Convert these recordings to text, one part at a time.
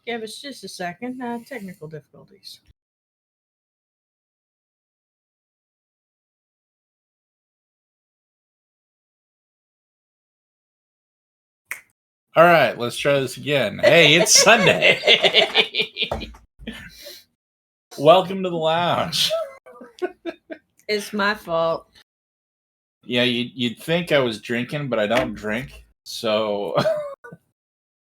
Give us just a second. Technical difficulties. All right, let's try this again. Hey, it's Sunday. Welcome to the lounge. It's my fault. Yeah, you'd think I was drinking, but I don't drink. So,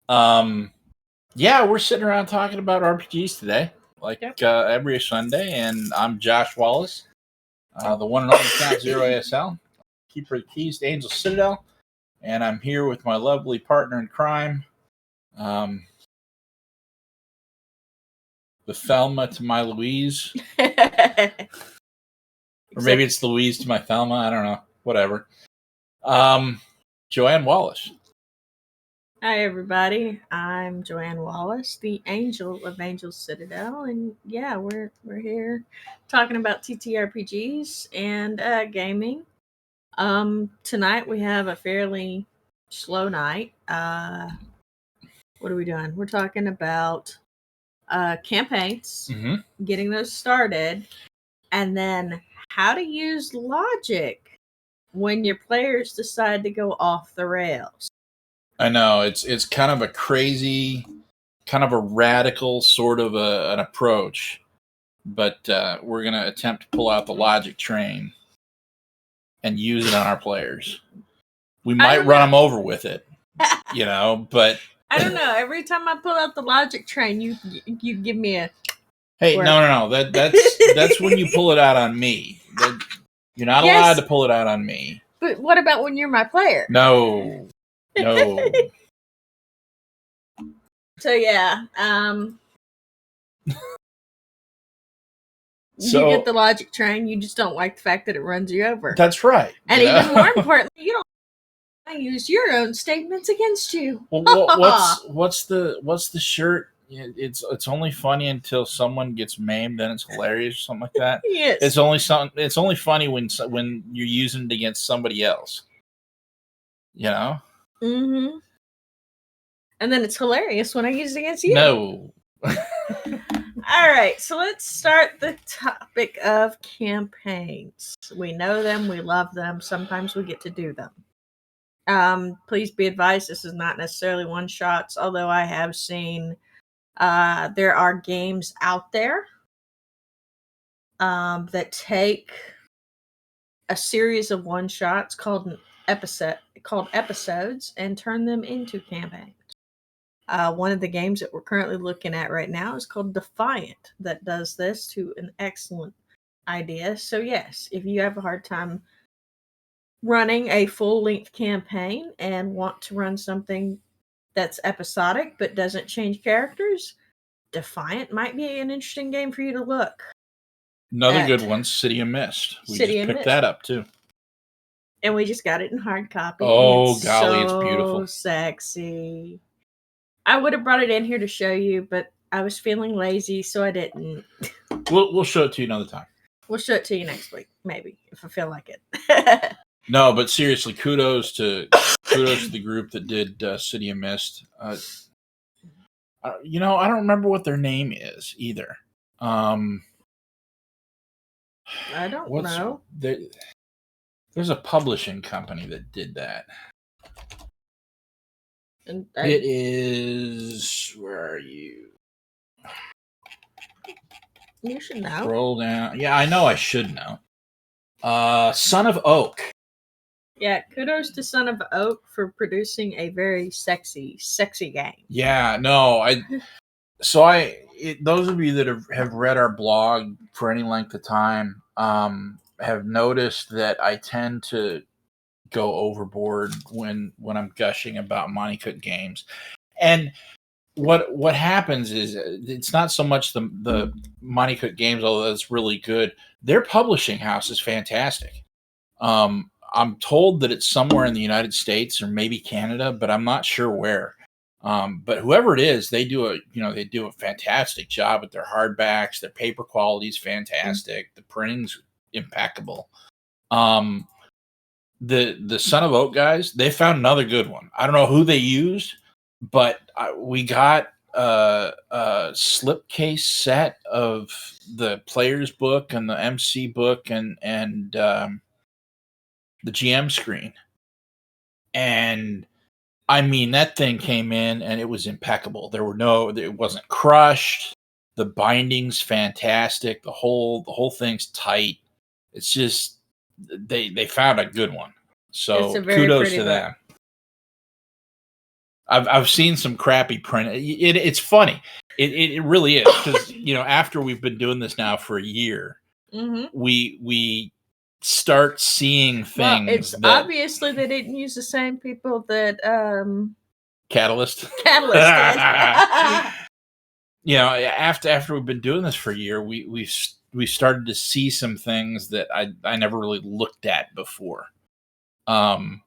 yeah, we're sitting around talking about RPGs today, like every Sunday. And I'm Josh Wallace, the one and only Count Zero ASL, keeper of the keys to Angel Citadel, and I'm here with my lovely partner in crime, the Thelma to my Louise. Or maybe it's Louise to my Thelma. I don't know. Whatever. Joanne Wallace. Hi, everybody. I'm Joanne Wallace, the Angel of Angel Citadel, and yeah, we're here talking about TTRPGs and gaming. Tonight we have a fairly slow night. What are we doing? We're talking about campaigns, getting those started, and then how to use logic when your players decide to go off the rails. I know it's kind of a crazy, kind of a radical sort of an approach, but we're gonna attempt to pull out the logic train and use it on our players. We might run them over with it, but I don't know. Every time I pull out the logic train, you give me a hey, word. No. That's when you pull it out on me. You're not allowed to pull it out on me. But what about when you're my player? No. So yeah, you get the logic train. You just don't like the fact that it runs you over. That's right. And even more importantly, you don't use your own statements against you. Well, what's the shirt? It's only funny until someone gets maimed, then it's hilarious, or something like that. Yes. It's only funny when you're using it against somebody else. Mm-hmm. And then it's hilarious when I use it against you. No. All right, so let's start the topic of campaigns. We know them, we love them. Sometimes we get to do them. Please be advised, this is not necessarily one-shots, although I have seen there are games out there that take a series of one-shots called episodes and turn them into campaigns. One of the games that we're currently looking at right now is called Defiant, that does this to an excellent idea. So yes, if you have a hard time running a full-length campaign and want to run something that's episodic but doesn't change characters, Defiant might be an interesting game for you to look. Another good one, City of Mist. We just picked that up too. And we just got it in hard copy. Oh, golly, it's beautiful. Sexy. I would have brought it in here to show you, but I was feeling lazy, so I didn't. We'll show it to you another time. We'll show it to you next week, maybe, if I feel like it. No, but seriously, kudos to the group that did City of Mist. I don't remember what their name is either. I don't know. There's a publishing company that did that. It is. Where are you? You should know. Scroll down. Yeah, I know I should know. Son of Oak. Yeah, kudos to Son of Oak for producing a very sexy game. Yeah, no, those of you that have read our blog for any length of time have noticed that I tend to go overboard when I'm gushing about Monte Cook games. And what happens is it's not so much the Monte Cook games, although that's really good. Their publishing house is fantastic. I'm told that it's somewhere in the United States or maybe Canada, but I'm not sure where. But whoever it is, they do a fantastic job with their hardbacks. Their paper quality is fantastic. The printing's impeccable. The Son of Oak guys, they found another good one. I don't know who they used, but we got slipcase set of the player's book and the MC book and the GM screen. And I mean, that thing came in and it was impeccable. It wasn't crushed. The binding's fantastic. The whole thing's tight. It's just they found a good one. It's So a very kudos pretty to book. them. I've seen some crappy print. It's funny. It really is, because after we've been doing this now for a year, Mm-hmm. we start seeing things. Well, it's that obviously they didn't use the same people that Catalyst Catalyst did. After we've been doing this for a year, we started to see some things that I never really looked at before. And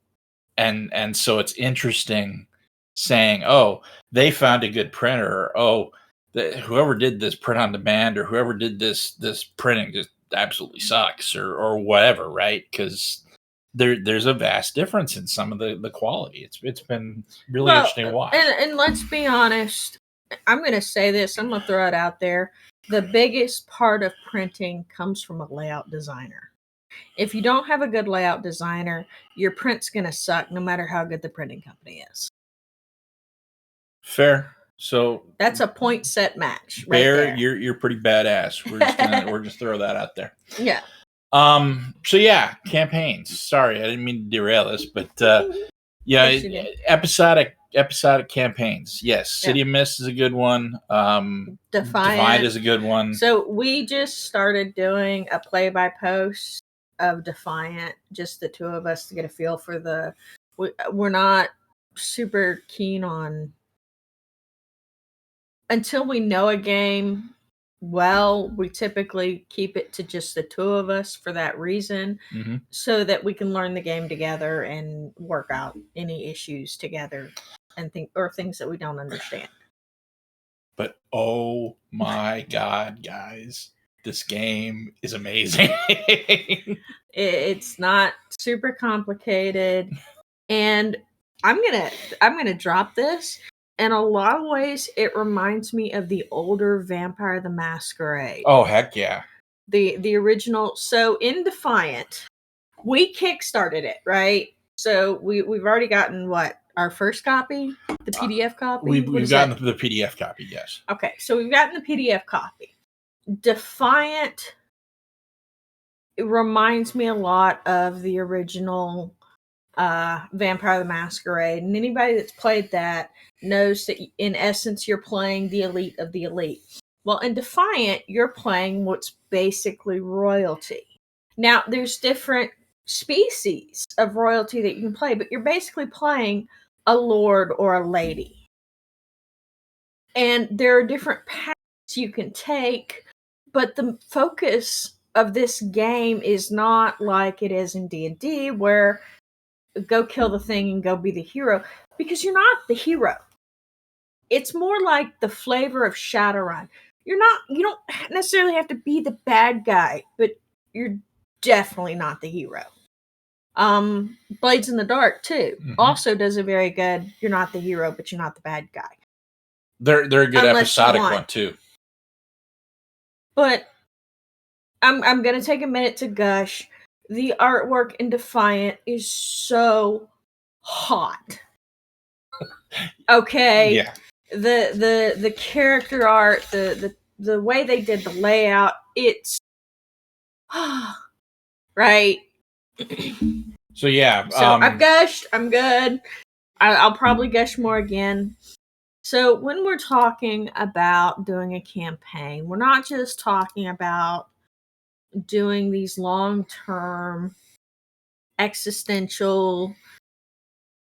so it's interesting saying, oh, they found a good printer, or oh, whoever did this print on demand, or whoever did this printing just absolutely sucks, or whatever, right? Because there's a vast difference in some of the quality. It's been really interesting to watch. And let's be honest, I'm going to say this, I'm going to throw it out there. The biggest part of printing comes from a layout designer. If you don't have a good layout designer, your print's going to suck no matter how good the printing company is. Fair. So that's a point set match. Bear, right there. You're pretty badass. We're just throw that out there. Yeah. So yeah, campaigns. Sorry, I didn't mean to derail this, but yeah, episodic campaigns. Yes, City of Mist is a good one. Defiant is a good one. So we just started doing a play-by-post of Defiant, just the two of us, to get a feel for we're not super keen on, until we know a game well, we typically keep it to just the two of us for that reason, so that we can learn the game together and work out any issues together and things that we don't understand. But oh my god, guys, this game is amazing. It's not super complicated, and I'm gonna drop this. In a lot of ways, it reminds me of the older Vampire the Masquerade. Oh, heck yeah. The original. So in Defiant, we kickstarted it, right? So we've already gotten our first copy, the PDF copy. We've gotten the PDF copy, yes. Okay, so we've gotten the PDF copy. Defiant, it reminds me a lot of the original Vampire the Masquerade, and anybody that's played that knows that in essence you're playing the elite of the elite. Well, in Defiant, you're playing what's basically royalty. Now, there's different species of royalty that you can play, but you're basically playing a lord or a lady. And there are different paths you can take, but the focus of this game is not like it is in D&D, where go kill the thing and go be the hero, because you're not the hero. It's more like the flavor of Shadowrun. You don't necessarily have to be the bad guy, but you're definitely not the hero. Blades in the Dark too also does a very good, you're not the hero, but you're not the bad guy. They're a good episodic one too. But I'm gonna take a minute to gush. The artwork in Defiant is so hot. Okay. Yeah. The character art, the way they did the layout, it's right. So yeah. So I've gushed. I'm good. I'll probably gush more again. So when we're talking about doing a campaign, we're not just talking about doing these long-term existential,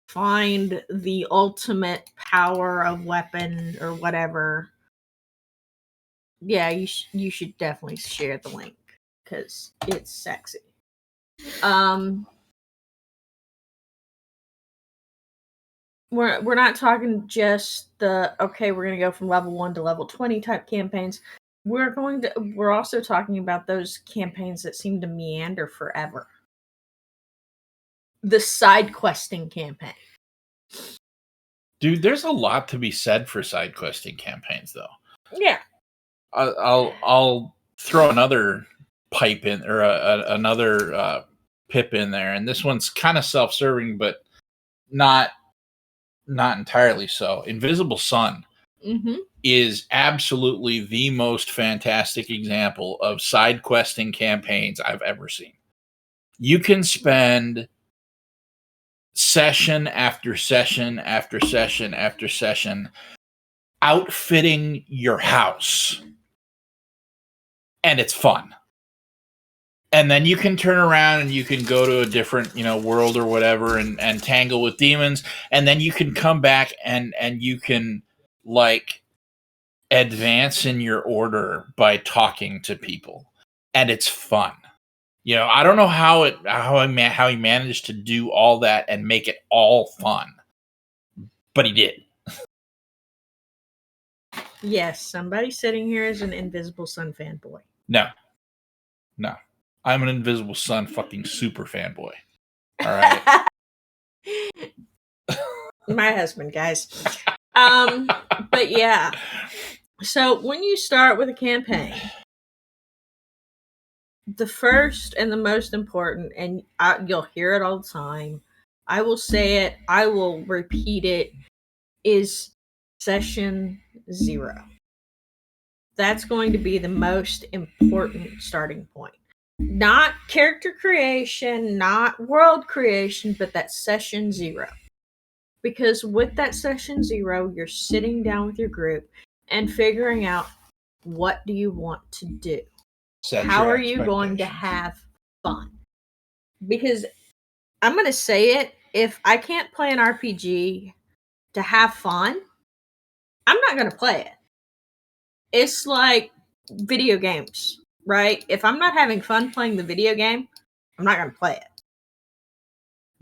find the ultimate power of weapon or whatever. Yeah, you should definitely share the link because it's sexy. We're not talking just we're gonna go from level 1 to level 20 type campaigns. We're also talking about those campaigns that seem to meander forever. The side questing campaign. Dude, there's a lot to be said for side questing campaigns, though. Yeah. I'll throw another pipe in, or another pip in there, and this one's kind of self-serving, but not entirely so. Invisible Sun Mm-hmm. is absolutely the most fantastic example of side questing campaigns I've ever seen. You can spend session after session after session after session outfitting your house, and it's fun. And then you can turn around and you can go to a different, world or whatever, and tangle with demons, and then you can come back and you can, like, advance in your order by talking to people, and it's fun. I don't know how he managed to do all that and make it all fun, but he did. Yes, somebody sitting here is an Invisible Sun fanboy. No, I'm an Invisible Sun fucking super fanboy. All right. My husband, guys. But yeah. So when you start with a campaign, the first and the most important, and you'll hear it all the time, I will say it, I will repeat it, is session 0. That's going to be the most important starting point. Not character creation, not world creation, but that session 0. Because with that session 0, you're sitting down with your group and figuring out, what do you want to do? How are you going to have fun? Because I'm going to say it, if I can't play an RPG to have fun, I'm not going to play it. It's like video games, right? If I'm not having fun playing the video game, I'm not going to play it.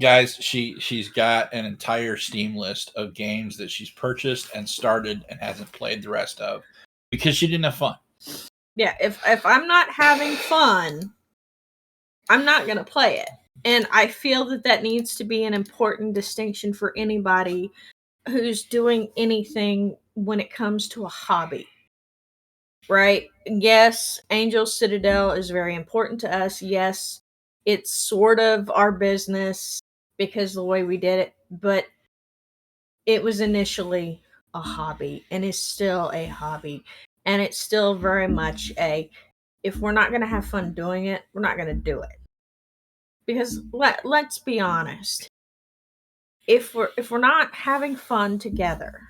Guys, she's got an entire Steam list of games that she's purchased and started and hasn't played the rest of because she didn't have fun. Yeah, if I'm not having fun, I'm not going to play it. And I feel that needs to be an important distinction for anybody who's doing anything when it comes to a hobby. Right? Yes, Angel Citadel is very important to us. Yes, it's sort of our business because of the way we did it, but it was initially a hobby and is still a hobby. And it's still very much if we're not going to have fun doing it, we're not going to do it. Because let's be honest. If we're not having fun together,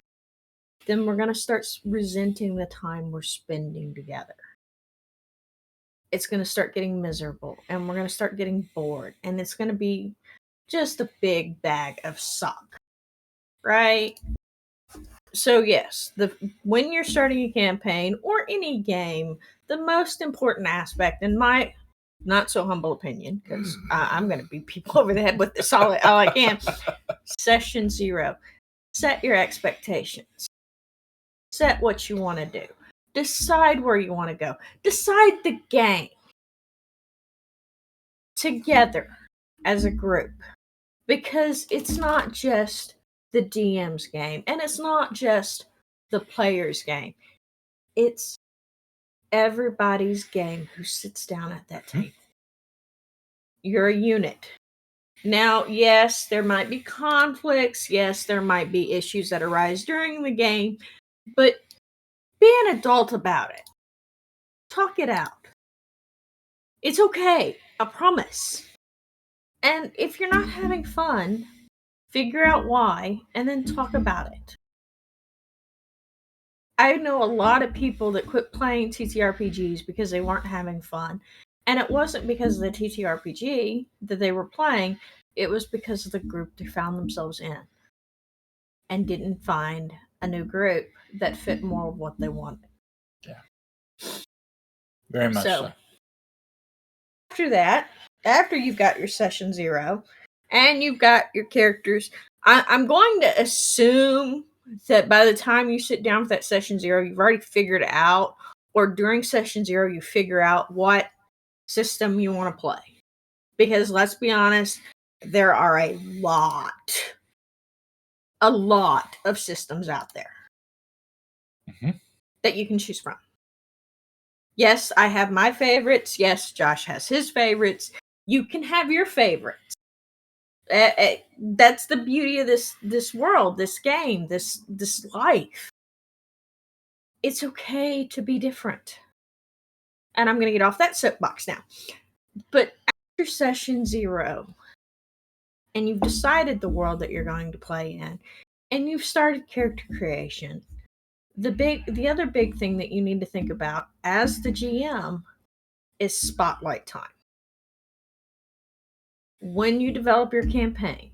then we're going to start resenting the time we're spending together. It's going to start getting miserable, and we're going to start getting bored, and it's going to be just a big bag of suck, right? So yes, when you're starting a campaign or any game, the most important aspect, in my not so humble opinion, because I'm going to beat people over the head with this all I can, session 0. Set your expectations. Set what you want to do. Decide where you want to go. Decide the game together as a group. Because it's not just the DM's game, and it's not just the player's game. It's everybody's game who sits down at that table. You're a unit. Now, yes, there might be conflicts. Yes, there might be issues that arise during the game, but be an adult about it. Talk it out. It's okay. I promise. And if you're not having fun, figure out why and then talk about it. I know a lot of people that quit playing TTRPGs because they weren't having fun. And it wasn't because of the TTRPG that they were playing, it was because of the group they found themselves in and didn't find a new group that fit more of what they wanted. Yeah. Very much so. After that, after you've got your session 0 and you've got your characters, I'm going to assume that by the time you sit down with that session 0, you've already figured out, or during session 0, you figure out what system you want to play. Because let's be honest, there are a lot a lot of systems out there Mm-hmm. that you can choose from. Yes, I have my favorites. Yes, Josh has his favorites. You can have your favorites. That's the beauty of this world, this game, this life. It's okay to be different. And I'm going to get off that soapbox now. But after session 0, and you've decided the world that you're going to play in, and you've started character creation, the other big thing that you need to think about as the GM is spotlight time. When you develop your campaign,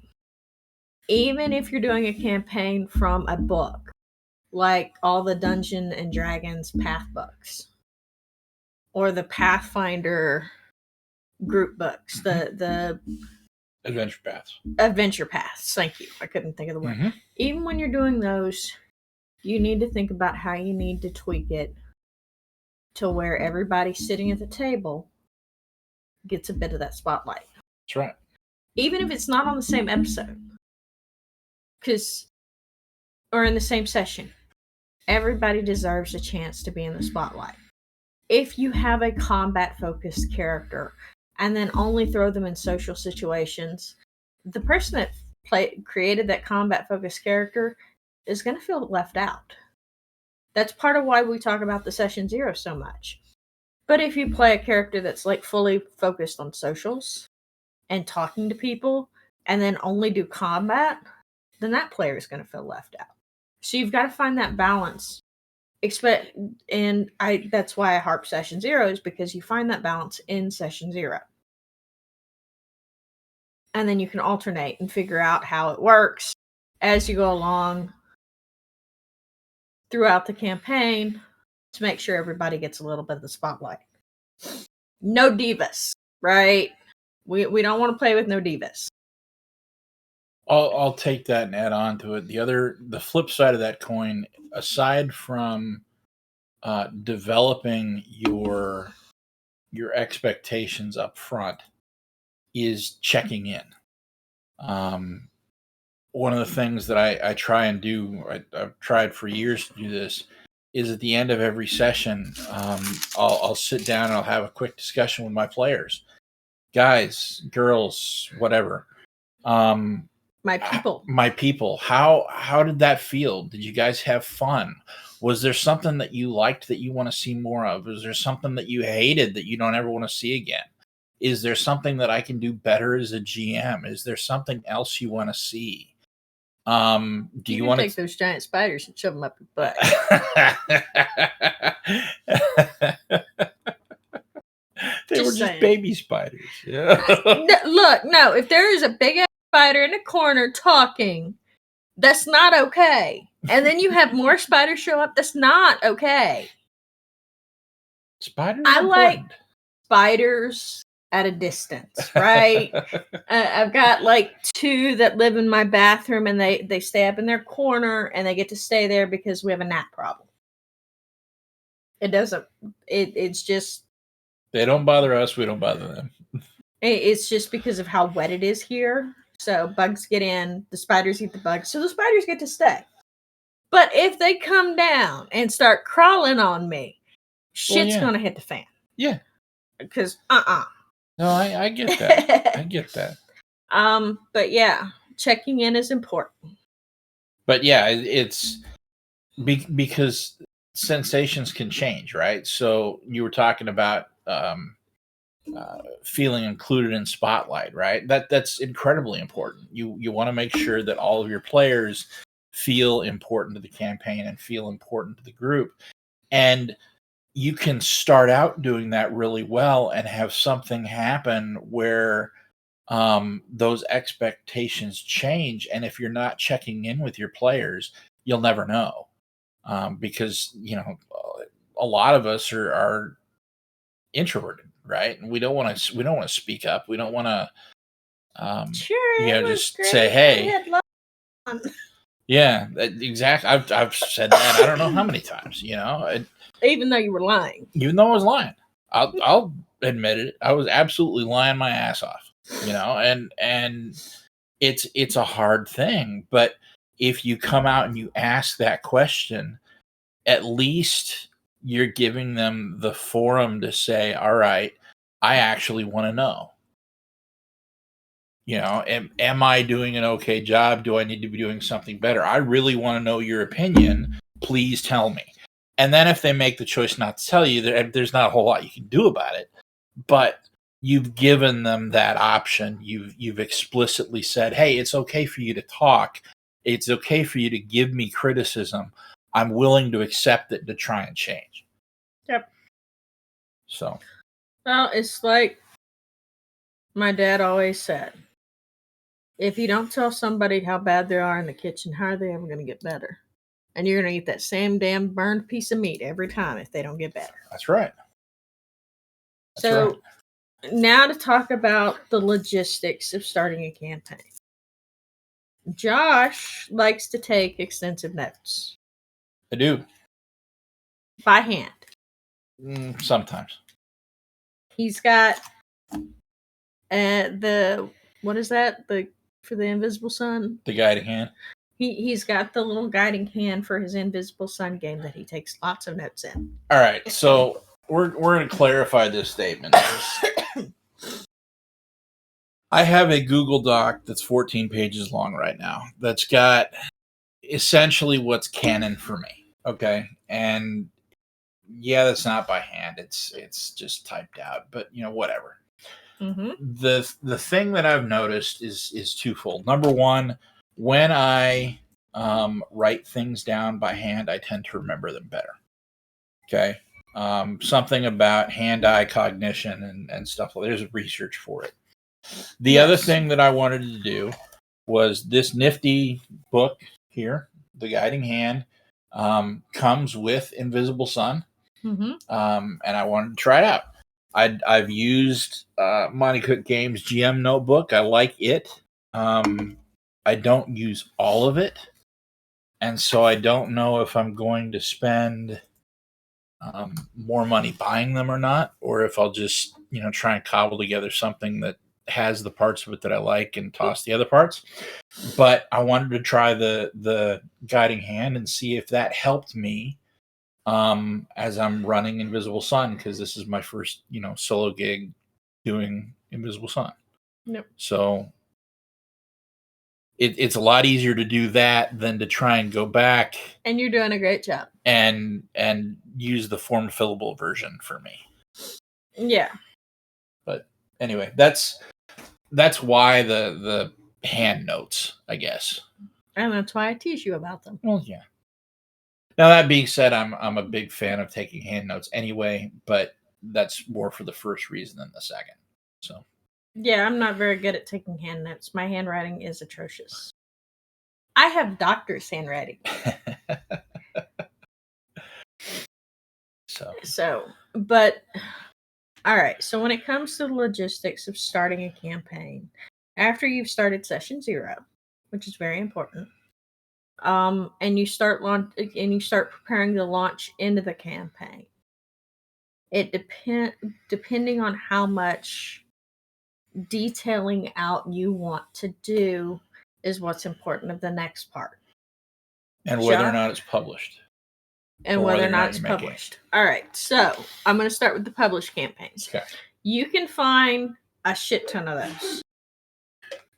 even if you're doing a campaign from a book, like all the Dungeon and Dragons path books, or the Pathfinder group books, the Adventure paths. adventure paths. Thank you. I couldn't think of the word. Mm-hmm. Even when you're doing those, you need to think about how you need to tweak it to where everybody sitting at the table gets a bit of that spotlight. That's right. Even if it's not on the same episode, or in the same session, everybody deserves a chance to be in the spotlight. If you have a combat focused character and then only throw them in social situations, the person that created that combat focused character is going to feel left out. That's part of why we talk about the session 0 so much. But if you play a character that's like fully focused on socials and talking to people and then only do combat, then that player is going to feel left out. So you've got to find that balance. That's why I harp session 0, is because you find that balance in session 0. And then you can alternate and figure out how it works as you go along throughout the campaign to make sure everybody gets a little bit of the spotlight. No divas, right? We don't want to play with no divas. I'll take that and add on to it. The flip side of that coin, aside from developing your expectations up front, is checking in. One of the things that I try and do, I've tried for years to do this, is at the end of every session, I'll sit down and I'll have a quick discussion with my players, guys, girls, whatever. My people. How did that feel? Did you guys have fun? Was there something that you liked that you want to see more of? Was there something that you hated that you don't ever want to see again? Is there something that I can do better as a GM? Is there something else you want to see? Do you want to take those giant spiders and shove them up your butt? They were just baby spiders. Yeah. Look, no, if there is a big ass spider in a corner talking, that's not okay. And then you have more spiders show up, that's not okay. Spiders I like spiders at a distance, right? I've got like 2 that live in my bathroom, and they stay up in their corner, and they get to stay there because we have a gnat problem. It's just, they don't bother us, we don't bother them. It's just because of how wet it is here. So bugs get in, the spiders eat the bugs, so the spiders get to stay. But if they come down and start crawling on me, shit's gonna hit the fan. Yeah. Because No, I get that. I get that. But yeah, checking in is important. But yeah, it's because sensations can change, right? So you were talking about feeling included in spotlight, right? That's incredibly important. You want to make sure that all of your players feel important to the campaign and feel important to the group. And you can start out doing that really well and have something happen where those expectations change. And if you're not checking in with your players, you'll never know. Because, a lot of us are introverted, right? And we don't want to speak up. We don't want to, just great. Say, hey, yeah, exactly. I've said that I don't know how many times, even though you were lying. Even though I was lying, I'll admit it. I was absolutely lying my ass off, and it's a hard thing, but if you come out and you ask that question, at least you're giving them the forum to say, all right, I actually want to know. Am I doing an okay job? Do I need to be doing something better? I really want to know your opinion. Please tell me. And then if they make the choice not to tell you, there's not a whole lot you can do about it. But you've given them that option. You've explicitly said, hey, it's okay for you to talk. It's okay for you to give me criticism. I'm willing to accept it to try and change. Yep. So. Well, it's like my dad always said, if you don't tell somebody how bad they are in the kitchen, how are they ever going to get better? And you're going to eat that same damn burned piece of meat every time if they don't get better. That's right. So now to talk about the logistics of starting a campaign. Josh likes to take extensive notes. I do. By hand. Sometimes. He's got what is that? For the Invisible Sun? The guiding hand. He's got the little guiding hand for his Invisible Sun game that he takes lots of notes in. All right, so we're going to clarify this statement. I have a Google Doc that's 14 pages long right now that's got essentially what's canon for me. Okay, and yeah, that's not by hand. It's just typed out, but whatever. Mm-hmm. The thing that I've noticed is twofold. Number one, when I write things down by hand, I tend to remember them better. Okay, something about hand-eye cognition and stuff. There's research for it. The other thing that I wanted to do was this nifty book here, The Guiding Hand, comes with Invisible Sun, mm-hmm. And I wanted to try it out. I've used Monty Cook Games GM Notebook. I like it. I don't use all of it, and so I don't know if I'm going to spend more money buying them or not, or if I'll just try and cobble together something that has the parts of it that I like and toss the other parts. But I wanted to try the guiding hand and see if that helped me as I'm running Invisible Sun, because this is my first solo gig doing Invisible Sun. Yep. So it's a lot easier to do that than to try and go back. And you're doing a great job. And use the form fillable version for me. Yeah. But anyway, that's why the hand notes, I guess. And that's why I tease you about them. Well, yeah. Now that being said, I'm a big fan of taking hand notes anyway, but that's more for the first reason than the second. So. Yeah, I'm not very good at taking hand notes. My handwriting is atrocious. I have doctor's handwriting. But all right. So when it comes to the logistics of starting a campaign, after you've started session 0, which is very important, and you start preparing to launch into the campaign, it depending on how much detailing out you want to do is what's important of the next part. And whether or not it's published. And whether or not it's published. All right. So I'm going to start with the published campaigns. Okay. You can find a shit ton of those.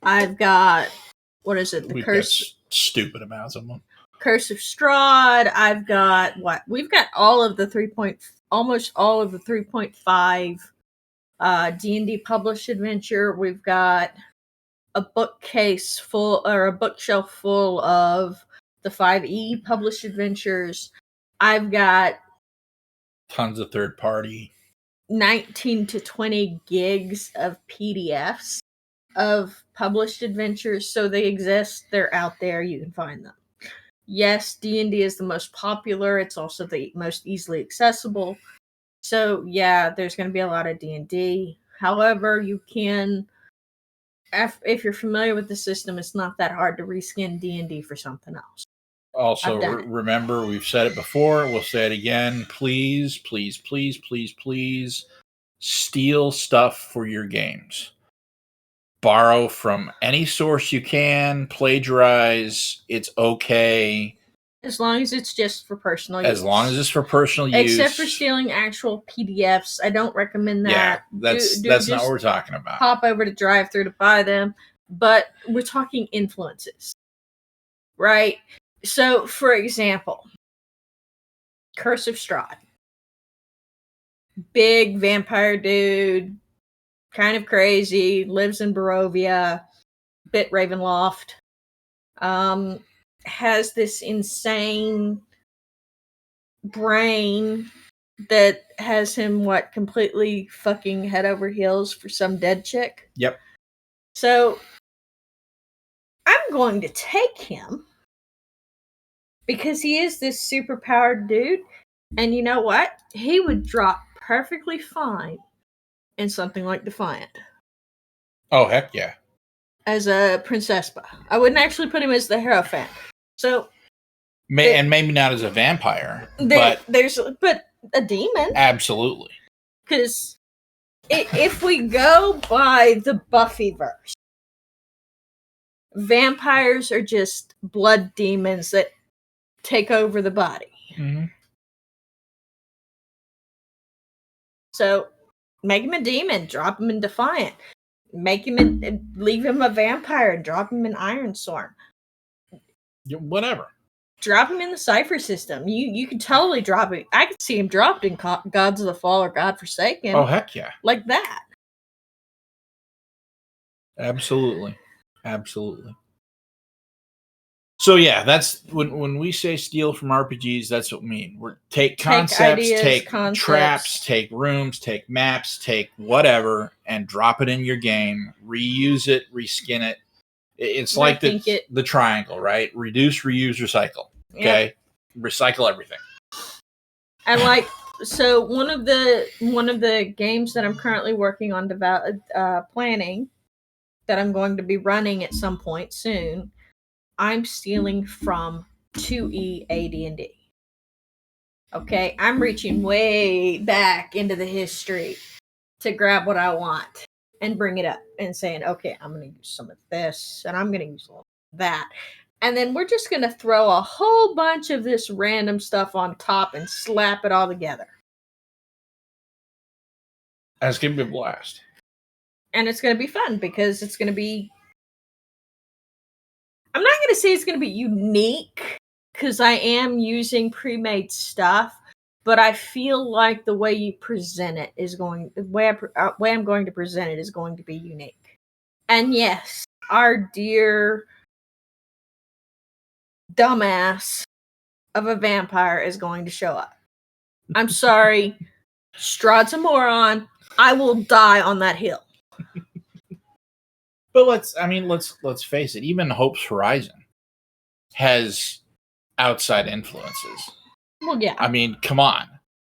I've got, what is it? We've got stupid amounts of them. Curse of Strahd. I've got what? We've got all of the almost all of the 3.5 D&D published adventure. We've got a bookshelf full of the 5e published adventures. I've got tons of third party, 19 to 20 gigs of PDFs of published adventures. So they exist. They're out there. You can find them. Yes, D&D is the most popular. It's also the most easily accessible. So yeah, there's going to be a lot of D&D. However, you can, if you're familiar with the system, it's not that hard to reskin D&D for something else. Also, remember, we've said it before. We'll say it again. Please, please, please, please, please steal stuff for your games. borrow from any source you can, plagiarize. It's okay. As long as it's just for personal use. As long as it's for personal use. Except for stealing actual PDFs. I don't recommend that. Yeah, that's not what we're talking about. Hop over to drive-thru to buy them. But we're talking influences. Right? So, for example, Curse of Strahd. Big vampire dude. Kind of crazy. Lives in Barovia. Bit Ravenloft. Has this insane brain that has him completely fucking head over heels for some dead chick. Yep. So I'm going to take him because he is this super powered dude, and you know what? He would drop perfectly fine in something like Defiant. Oh heck yeah. As a Prince Espa. I wouldn't actually put him as the Hierophant. So and maybe not as a vampire, but a demon. Absolutely. Because if we go by the Buffyverse, vampires are just blood demons that take over the body. Mm-hmm. So make him a demon, drop him in Defiant. Leave him a vampire, drop him in Ironsworn. Whatever. Drop him in the Cypher system. You could totally drop it. I could see him dropped in Gods of the Fall or God Forsaken. Oh heck yeah. Like that. Absolutely. So yeah, that's when we say steal from RPGs, that's what we mean. We're take concepts, take traps, take rooms, take maps, take whatever, and drop it in your game. Reuse it, reskin it. It's like the triangle, right? Reduce, reuse, recycle. Okay, yep. Recycle everything. And so one of the games that I'm currently working on planning that I'm going to be running at some point soon, I'm stealing from 2E AD&D. Okay, I'm reaching way back into the history to grab what I want and bring it up and saying, okay, I'm going to use some of this and I'm going to use a little of that. And then we're just going to throw a whole bunch of this random stuff on top and slap it all together. That's going to be a blast. And it's going to be fun because it's going to be... I'm not going to say it's going to be unique because I am using pre-made stuff, but I feel like the way you present it is the way I'm going to present it is going to be unique. And yes, our dear dumbass of a vampire is going to show up. I'm sorry, Strahd's a moron. I will die on that hill. But let's face it. Even Hope's Horizon has outside influences. Well, yeah. I mean, come on.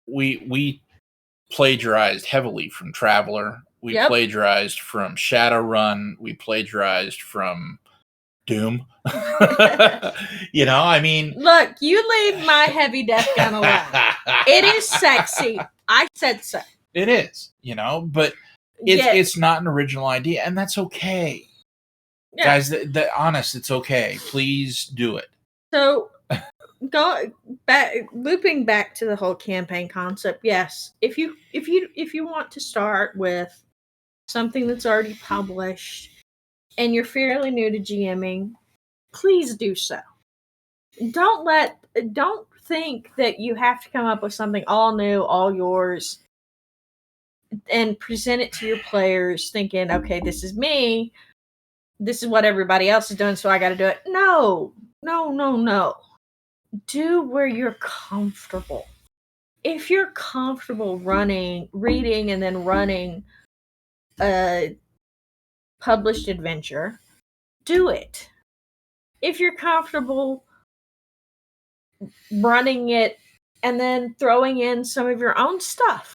We plagiarized heavily from Traveler. We plagiarized from Shadowrun. We plagiarized from Doom. You know, I mean... Look, you leave my heavy death gun alone. It is sexy. I said so. It is, you know, but it's not an original idea, and that's okay. Yeah. Guys, honest, it's okay. Please do it. So, looping back to the whole campaign concept, yes. If you want to start with something that's already published and you're fairly new to GMing, please do so. Don't think that you have to come up with something all new, all yours, and present it to your players thinking, okay, this is me. This is what everybody else is doing, so I got to do it. No. Do where you're comfortable. If you're comfortable reading, and then running a published adventure, do it. If you're comfortable running it and then throwing in some of your own stuff,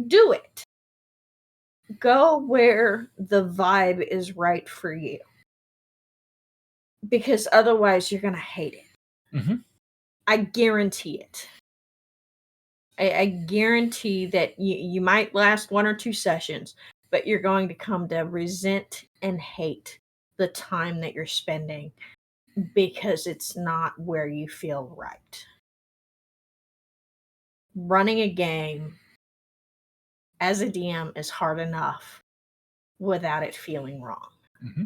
do it. Go where the vibe is right for you. Because otherwise you're going to hate it. Mm-hmm. I guarantee it. I guarantee that you might last 1 or 2 sessions, but you're going to come to resent and hate the time that you're spending because it's not where you feel right. Running a game as a DM is hard enough without it feeling wrong. Mm-hmm.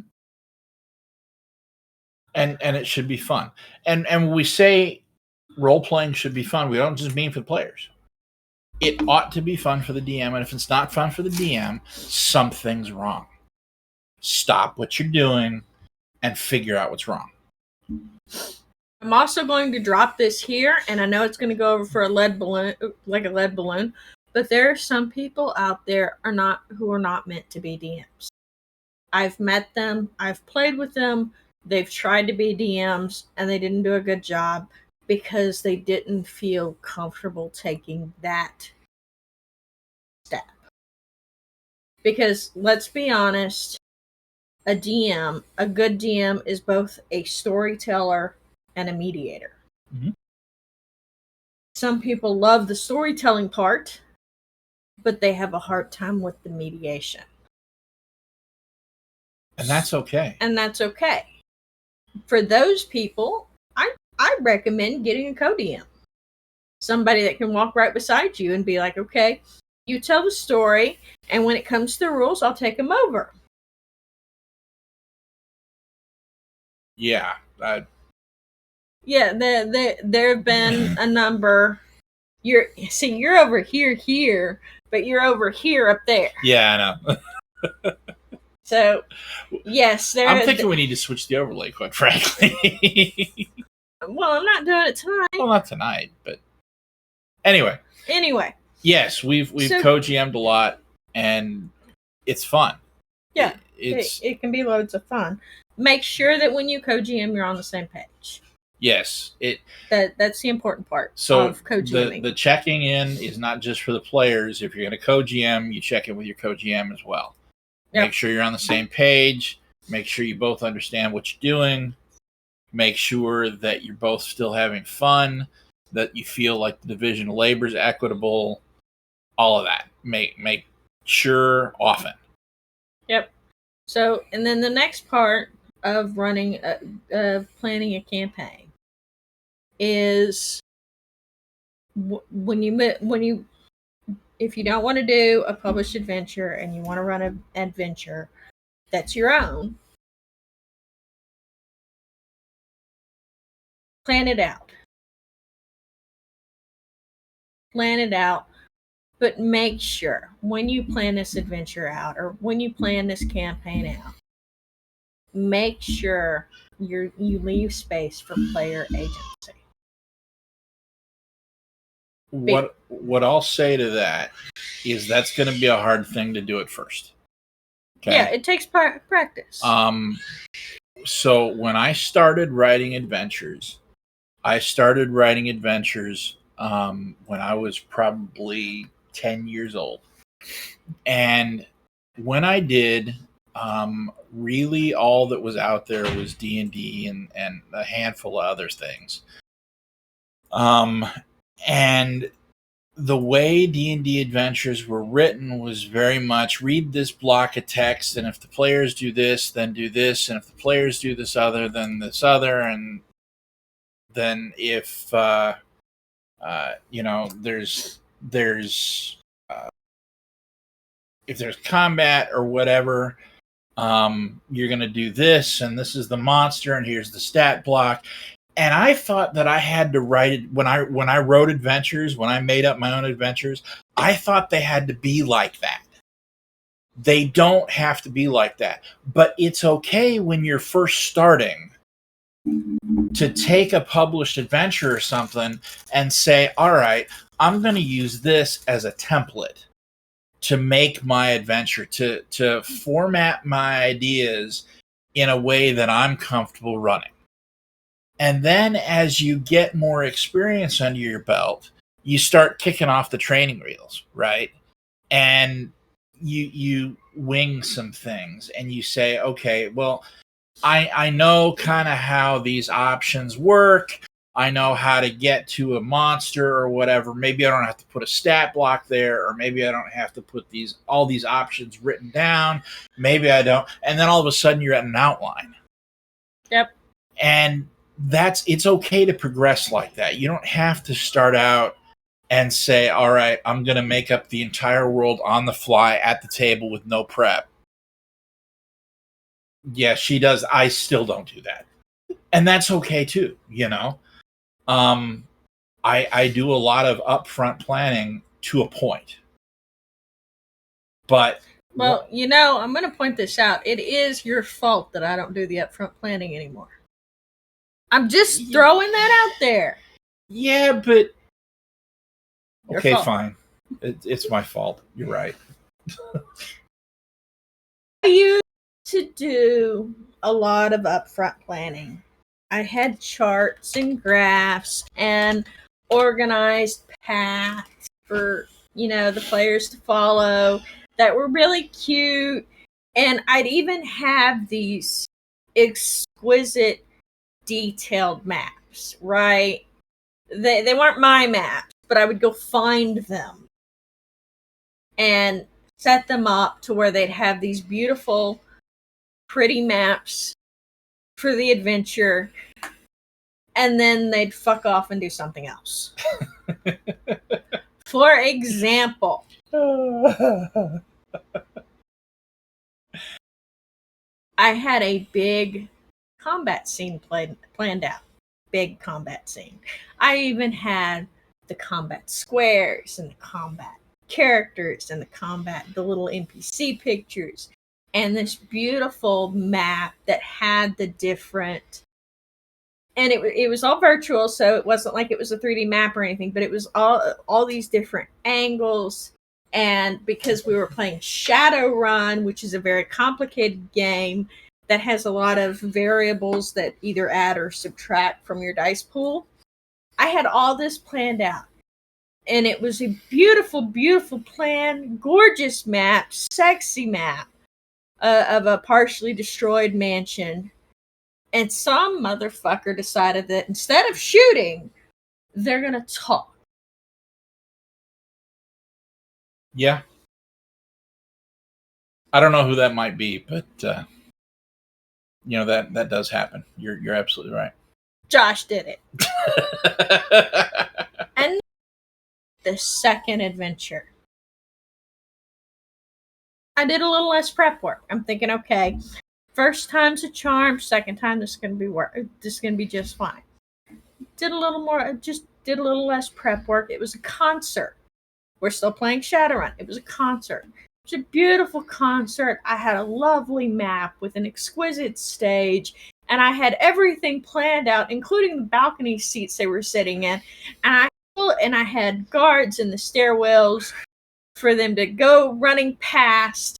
And it should be fun. And when we say role playing should be fun, we don't just mean for the players. It ought to be fun for the DM, and if it's not fun for the DM, something's wrong. Stop what you're doing and figure out what's wrong. I'm also going to drop this here, and I know it's going to go over for a lead balloon, but there are some people out there who are not meant to be DMs. I've met them, I've played with them, they've tried to be DMs, and they didn't do a good job because they didn't feel comfortable taking that step. Because let's be honest, a good DM is both a storyteller and a mediator. Mm-hmm. Some people love the storytelling part, but they have a hard time with the mediation. And that's okay. And that's okay. For those people, I recommend getting a co-DM. Somebody that can walk right beside you and be like, okay, you tell the story, and when it comes to the rules, I'll take them over. Yeah. Yeah, there have been a number. You're over here, but you're over here up there. Yeah, I know. So, yes, I'm thinking we need to switch the overlay, quite frankly. Well, I'm not doing it tonight. Well, not tonight, but anyway. Yes, we've co-GM'd a lot, and it's fun. Yeah, it can be loads of fun. Make sure that when you co-GM, you're on the same page. Yes, that's the important part of co-GMing. The checking in is not just for the players. If you're going to co-GM, you check in with your co-GM as well. Yep. Make sure you're on the same page. Make sure you both understand what you're doing. Make sure that you're both still having fun, that you feel like the division of labor is equitable, all of that. Make sure often. Yep. So, and then the next part of planning a campaign is if you don't want to do a published adventure and you want to run an adventure that's your own, plan it out. But make sure when you plan this adventure out or when you plan this campaign out, make sure you leave space for player agency. What I'll say to that is that's going to be a hard thing to do at first. Okay? Yeah, it takes practice. So when I started writing adventures when I was probably 10 years old. And when I did, really all that was out there was D&D and a handful of other things. And the way D&D adventures were written was very much read this block of text, and if the players do this, then do this, and if the players do this other, then this other, and then if if there's combat or whatever, you're going to do this, and this is the monster, and here's the stat block. And I thought that I had to write it when I wrote adventures, when I made up my own adventures, I thought they had to be like that. They don't have to be like that. But it's okay when you're first starting to take a published adventure or something and say, all right, I'm going to use this as a template to make my adventure, to format my ideas in a way that I'm comfortable running. And then as you get more experience under your belt, you start kicking off the training wheels, right? And you wing some things and you say, okay, well, I know kind of how these options work. I know how to get to a monster or whatever. Maybe I don't have to put a stat block there, or maybe I don't have to put all these options written down. Maybe I don't. And then all of a sudden you're at an outline. Yep. And it's okay to progress like that. You don't have to start out and say, all right, I'm going to make up the entire world on the fly at the table with no prep. Yeah, she does. I still don't do that. And that's okay too, you know? I do a lot of upfront planning to a point. But well, you know, I'm going to point this out. It is your fault that I don't do the upfront planning anymore. I'm just throwing that out there. Yeah, but Your okay, fault. fine. It's my fault. You're right. I used to do a lot of upfront planning. I had charts and graphs and organized paths for, you know, the players to follow that were really cute. And I'd even have these exquisite detailed maps, right? They weren't my maps, but I would go find them and set them up to where they'd have these beautiful, pretty maps for the adventure, and then they'd fuck off and do something else. For example, I had a big combat scene planned out. Big combat scene. I even had the combat squares and the combat characters and the little NPC pictures, and this beautiful map that had the different, and it was all virtual, so it wasn't like it was a 3D map or anything, but it was all these different angles. And because we were playing Shadowrun, which is a very complicated game that has a lot of variables that either add or subtract from your dice pool, I had all this planned out. And it was a beautiful, beautiful plan, gorgeous map, sexy map of a partially destroyed mansion. And some motherfucker decided that instead of shooting, they're going to talk. Yeah. I don't know who that might be, but you know, that does happen. You're absolutely right. Josh did it. And the second adventure, I did a little less prep work. I'm thinking, okay, first time's a charm, second time this is going to be this is going to be just fine. Did a little more, just did a little less prep work. It was a concert. We're still playing Shadowrun. It was a concert. It was a beautiful concert. I had a lovely map with an exquisite stage, and I had everything planned out, including the balcony seats they were sitting in. And I had guards in the stairwells for them to go running past.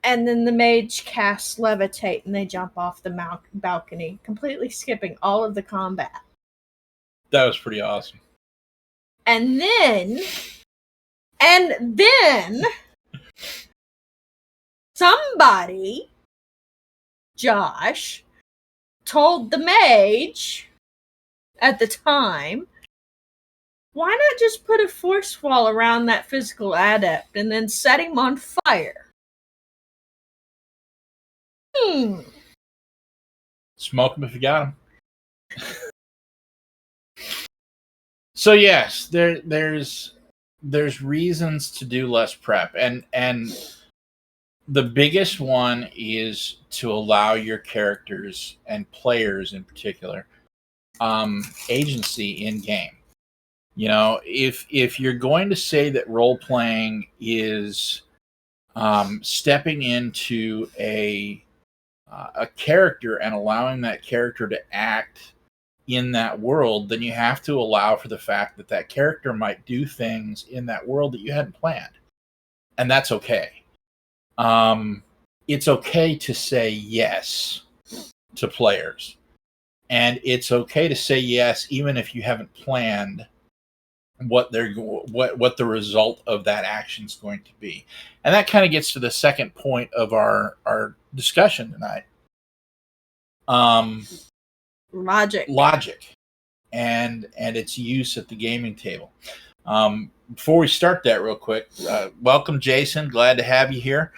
And then the mage casts levitate, and they jump off the balcony, completely skipping all of the combat. That was pretty awesome. And then somebody, Josh, told the mage at the time, why not just put a force wall around that physical adept and then set him on fire? Smoke him if you got him. So yes, there's reasons to do less prep, and the biggest one is to allow your characters and players in particular agency in game. You know, if you're going to say that role playing is stepping into a character and allowing that character to act in that world, then you have to allow for the fact that that character might do things in that world that you hadn't planned, and that's okay. It's okay to say yes to players, and it's okay to say yes even if you haven't planned what the result of that action is going to be. And that kind of gets to the second point of our discussion tonight. Logic. and its use at the gaming table. Before we start that real quick, welcome, Jason. Glad to have you here.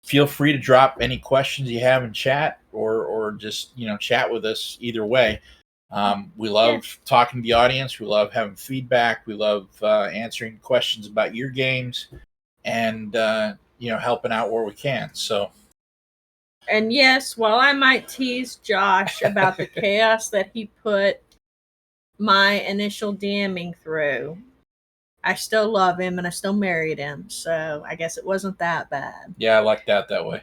Feel free to drop any questions you have in chat, or just chat with us either way. We love talking to the audience. We love having feedback. We love answering questions about your games, and helping out where we can. So, and yes, while I might tease Josh about the chaos that he put my initial DMing through, I still love him and I still married him. So I guess it wasn't that bad. Yeah, I like that way.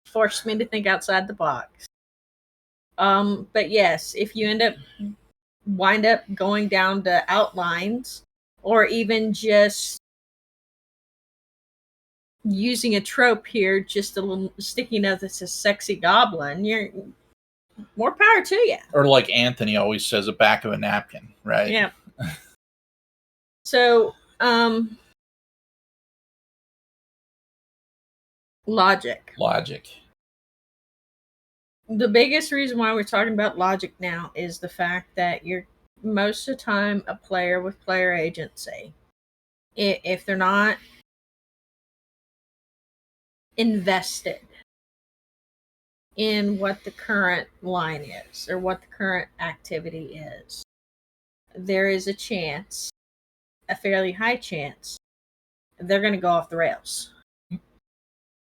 Forced me to think outside the box. But yes, if you wind up going down to outlines, or even just using a trope here, just a little sticky note that says sexy goblin, you're more power to you. Or like Anthony always says, a back of a napkin, right? Yeah. So, logic. The biggest reason why we're talking about logic now is the fact that you're most of the time a player with player agency. If they're not invested in what the current line is or what the current activity is, there is a chance, a fairly high chance, they're going to go off the rails.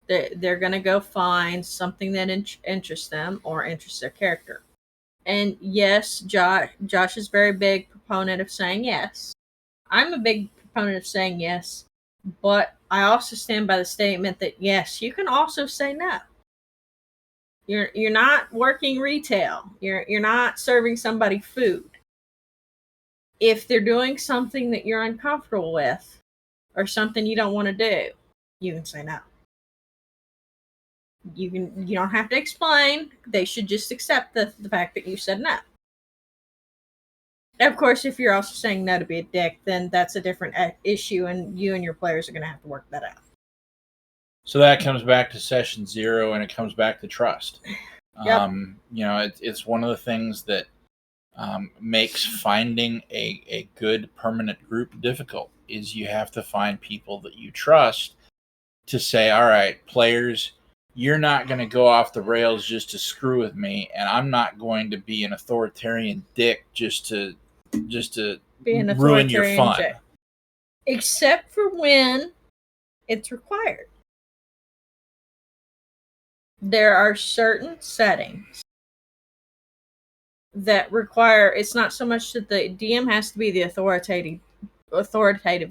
They're going to go find something that interests them or interests their character. And yes, Josh is a very big proponent of saying yes. I'm a big proponent of saying yes, but I also stand by the statement that yes, you can also say no. You're not working retail. You're not serving somebody food. If they're doing something that you're uncomfortable with or something you don't want to do, you can say no. You don't have to explain. They should just accept the fact that you said no. Of course, if you're also saying no to be a dick, then that's a different issue, and you and your players are going to have to work that out. So that comes back to session 0, and it comes back to trust. Yep. It's one of the things that makes finding a good permanent group difficult. Is you have to find people that you trust to say, all right, players, you're not going to go off the rails just to screw with me, and I'm not going to be an authoritarian dick just to be an ruin your fun. Except for when it's required. There are certain settings that require, it's not so much that the DM has to be the authoritative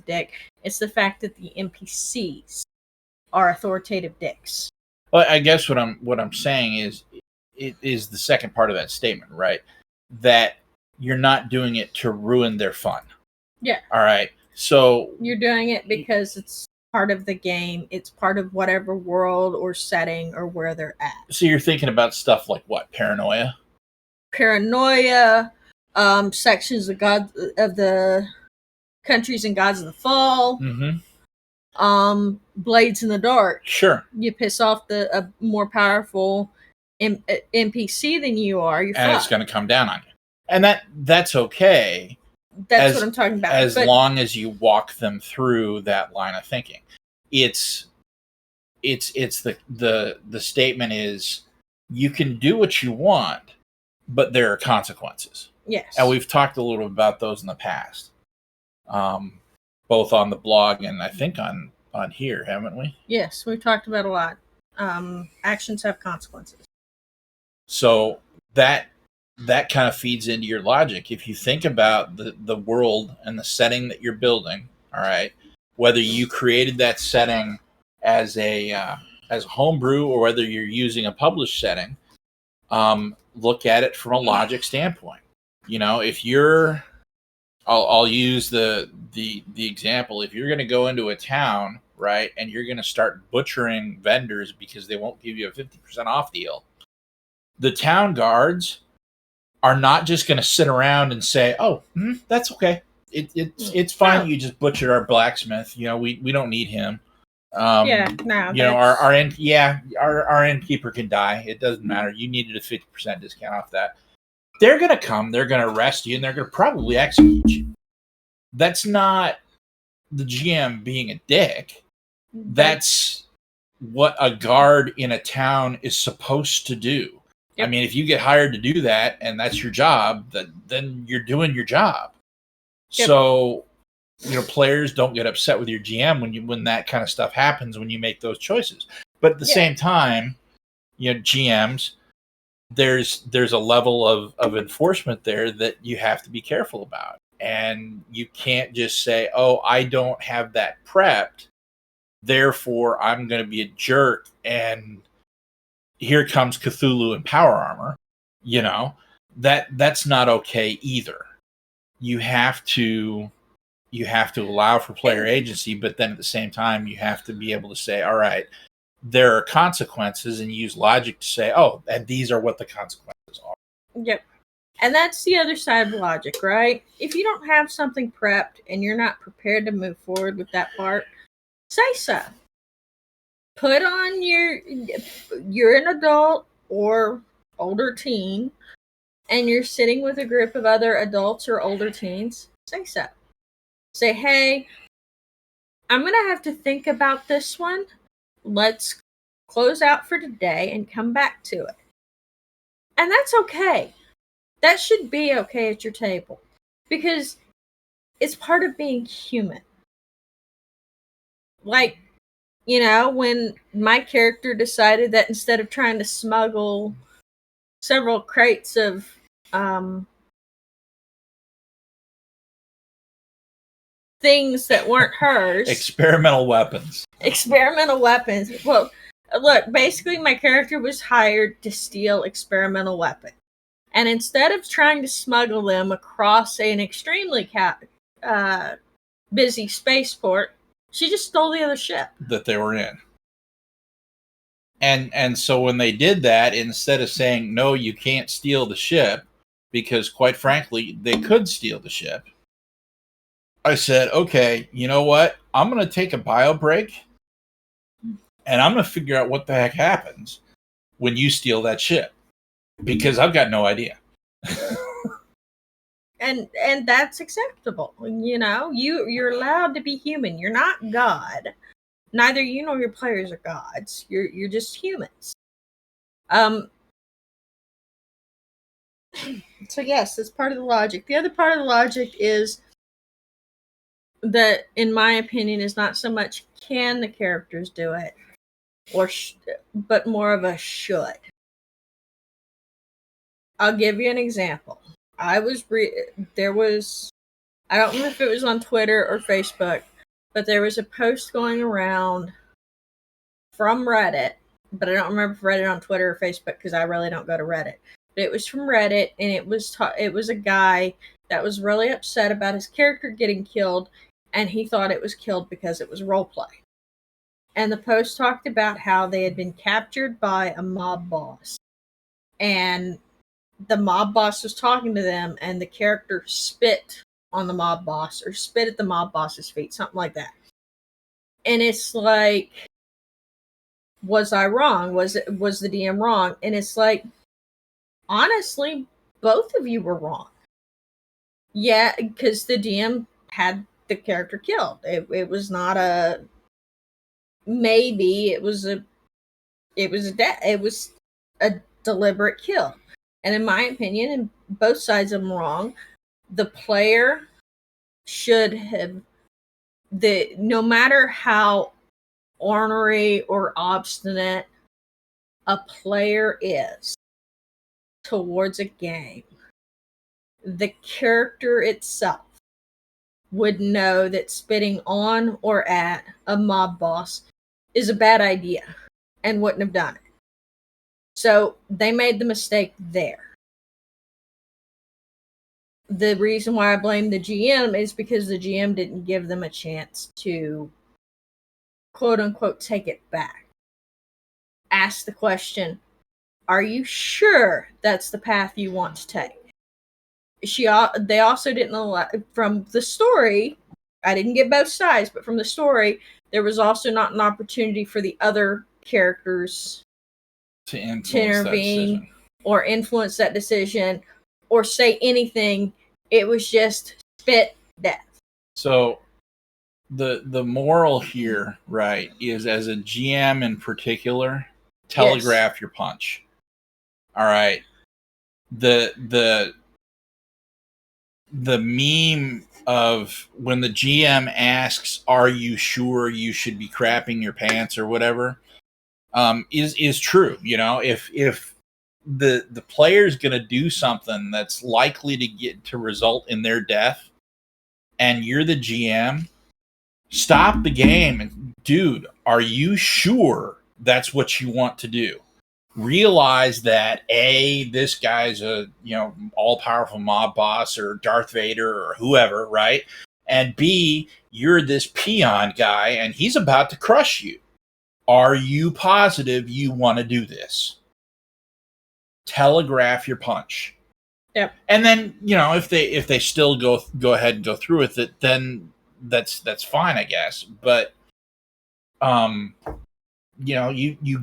dick, it's the fact that the NPCs are authoritative dicks. Well, I guess what I'm saying is, it is the second part of that statement, right? That you're not doing it to ruin their fun. Yeah. All right. So you're doing it because it's part of the game. It's part of whatever world or setting or where they're at. So you're thinking about stuff like what? Paranoia, sections of the countries and gods of the fall. Mm-hmm. Blades in the dark. Sure. You piss off a more powerful NPC than you are, you're and fucked. It's going to come down on you, and that's okay. That's what I'm talking about. As long as you walk them through that line of thinking, it's the statement is, you can do what you want, but there are consequences. Yes. And we've talked a little about those in the past, both on the blog and I think on here, haven't we? Yes, we've talked about a lot. Actions have consequences. So that kind of feeds into your logic. If you think about the world and the setting that you're building, all right, whether you created that setting as a homebrew or whether you're using a published setting, look at it from a logic standpoint. If you're, I'll use the example. If you're going to go into a town, right, and you're going to start butchering vendors because they won't give you a 50% off deal, the town guards are not just going to sit around and say, "Oh, that's okay. It's fine. You just butchered our blacksmith. We don't need him." Yeah, no, Our innkeeper can die. It doesn't matter. You needed a 50% discount off that. They're gonna come. They're gonna arrest you, and they're gonna probably execute you. That's not the GM being a dick. That's what a guard in a town is supposed to do. Yep. I mean, if you get hired to do that and that's your job, then you're doing your job. Yep. So, players don't get upset with your GM when that kind of stuff happens when you make those choices. But at the same time, GMs, there's a level of enforcement there that you have to be careful about. And you can't just say, "Oh, I don't have that prepped, therefore I'm going to be a jerk, and here comes Cthulhu and power armor." That's not okay either. You have to allow for player agency, but then at the same time you have to be able to say, all right, there are consequences, and use logic to say, oh, and these are what the consequences are. Yep. And that's the other side of logic, right? If you don't have something prepped and you're not prepared to move forward with that part, say so. Put on you're an adult or older teen, and you're sitting with a group of other adults or older teens, say so. Say, hey, I'm going to have to think about this one. Let's close out for today and come back to it. And that's okay. That should be okay at your table, because it's part of being human. Like, when my character decided that instead of trying to smuggle several crates of things that weren't hers. Experimental weapons. Well, look, basically my character was hired to steal experimental weapons. And instead of trying to smuggle them across an extremely busy spaceport, she just stole the other ship that they were in. And so when they did that, instead of saying, no, you can't steal the ship, because quite frankly, they could steal the ship, I said, okay, you know what? I'm going to take a bio break, and I'm going to figure out what the heck happens when you steal that ship, because I've got no idea. And that's acceptable. You're allowed to be human. You're not God. Neither you nor your players are gods. You're just humans. So yes, that's part of the logic. The other part of the logic is that, in my opinion, is not so much can the characters do it, but more of a should. I'll give you an example. I don't know if it was on Twitter or Facebook, but there was a post going around from Reddit, but I don't remember if Reddit on Twitter or Facebook, because I really don't go to Reddit. But it was from Reddit, and it was a guy that was really upset about his character getting killed, and he thought it was killed because it was roleplay. And the post talked about how they had been captured by a mob boss, and the mob boss was talking to them, and the character spit on the mob boss, or spit at the mob boss's feet, something like that. And it's like, was I wrong? Was the DM wrong? And it's like, honestly, both of you were wrong. Yeah, because the DM had the character killed. It was not a maybe. It was a deliberate kill. And in my opinion, and both sides of them wrong, the player should have no matter how ornery or obstinate a player is towards a game, the character itself would know that spitting on or at a mob boss is a bad idea and wouldn't have done it. So they made the mistake there. The reason why I blame the GM is because the GM didn't give them a chance to, quote unquote, take it back. Ask the question, are you sure that's the path you want to take? They also didn't allow, from the story, I didn't get both sides, but from the story, There was also not an opportunity for the other characters to to influence that intervene decision. or influence that decision or say anything. It was just spit death. So the moral here, right, is as a GM in particular, telegraph your punch. All right. The meme of when the GM asks, "Are you sure you should be crapping your pants or whatever?" Is true. You know, if the player's going to do something that's likely to result in their death, and you're the GM, stop the game and, dude, are you sure that's what you want to do? Realize that this guy's a all-powerful mob boss or Darth Vader or whoever, right? And B, you're this peon guy and he's about to crush you. Are you positive you want to do this? Telegraph your punch. Yep. And then, if they still go ahead and go through with it, then that's fine, I guess. But you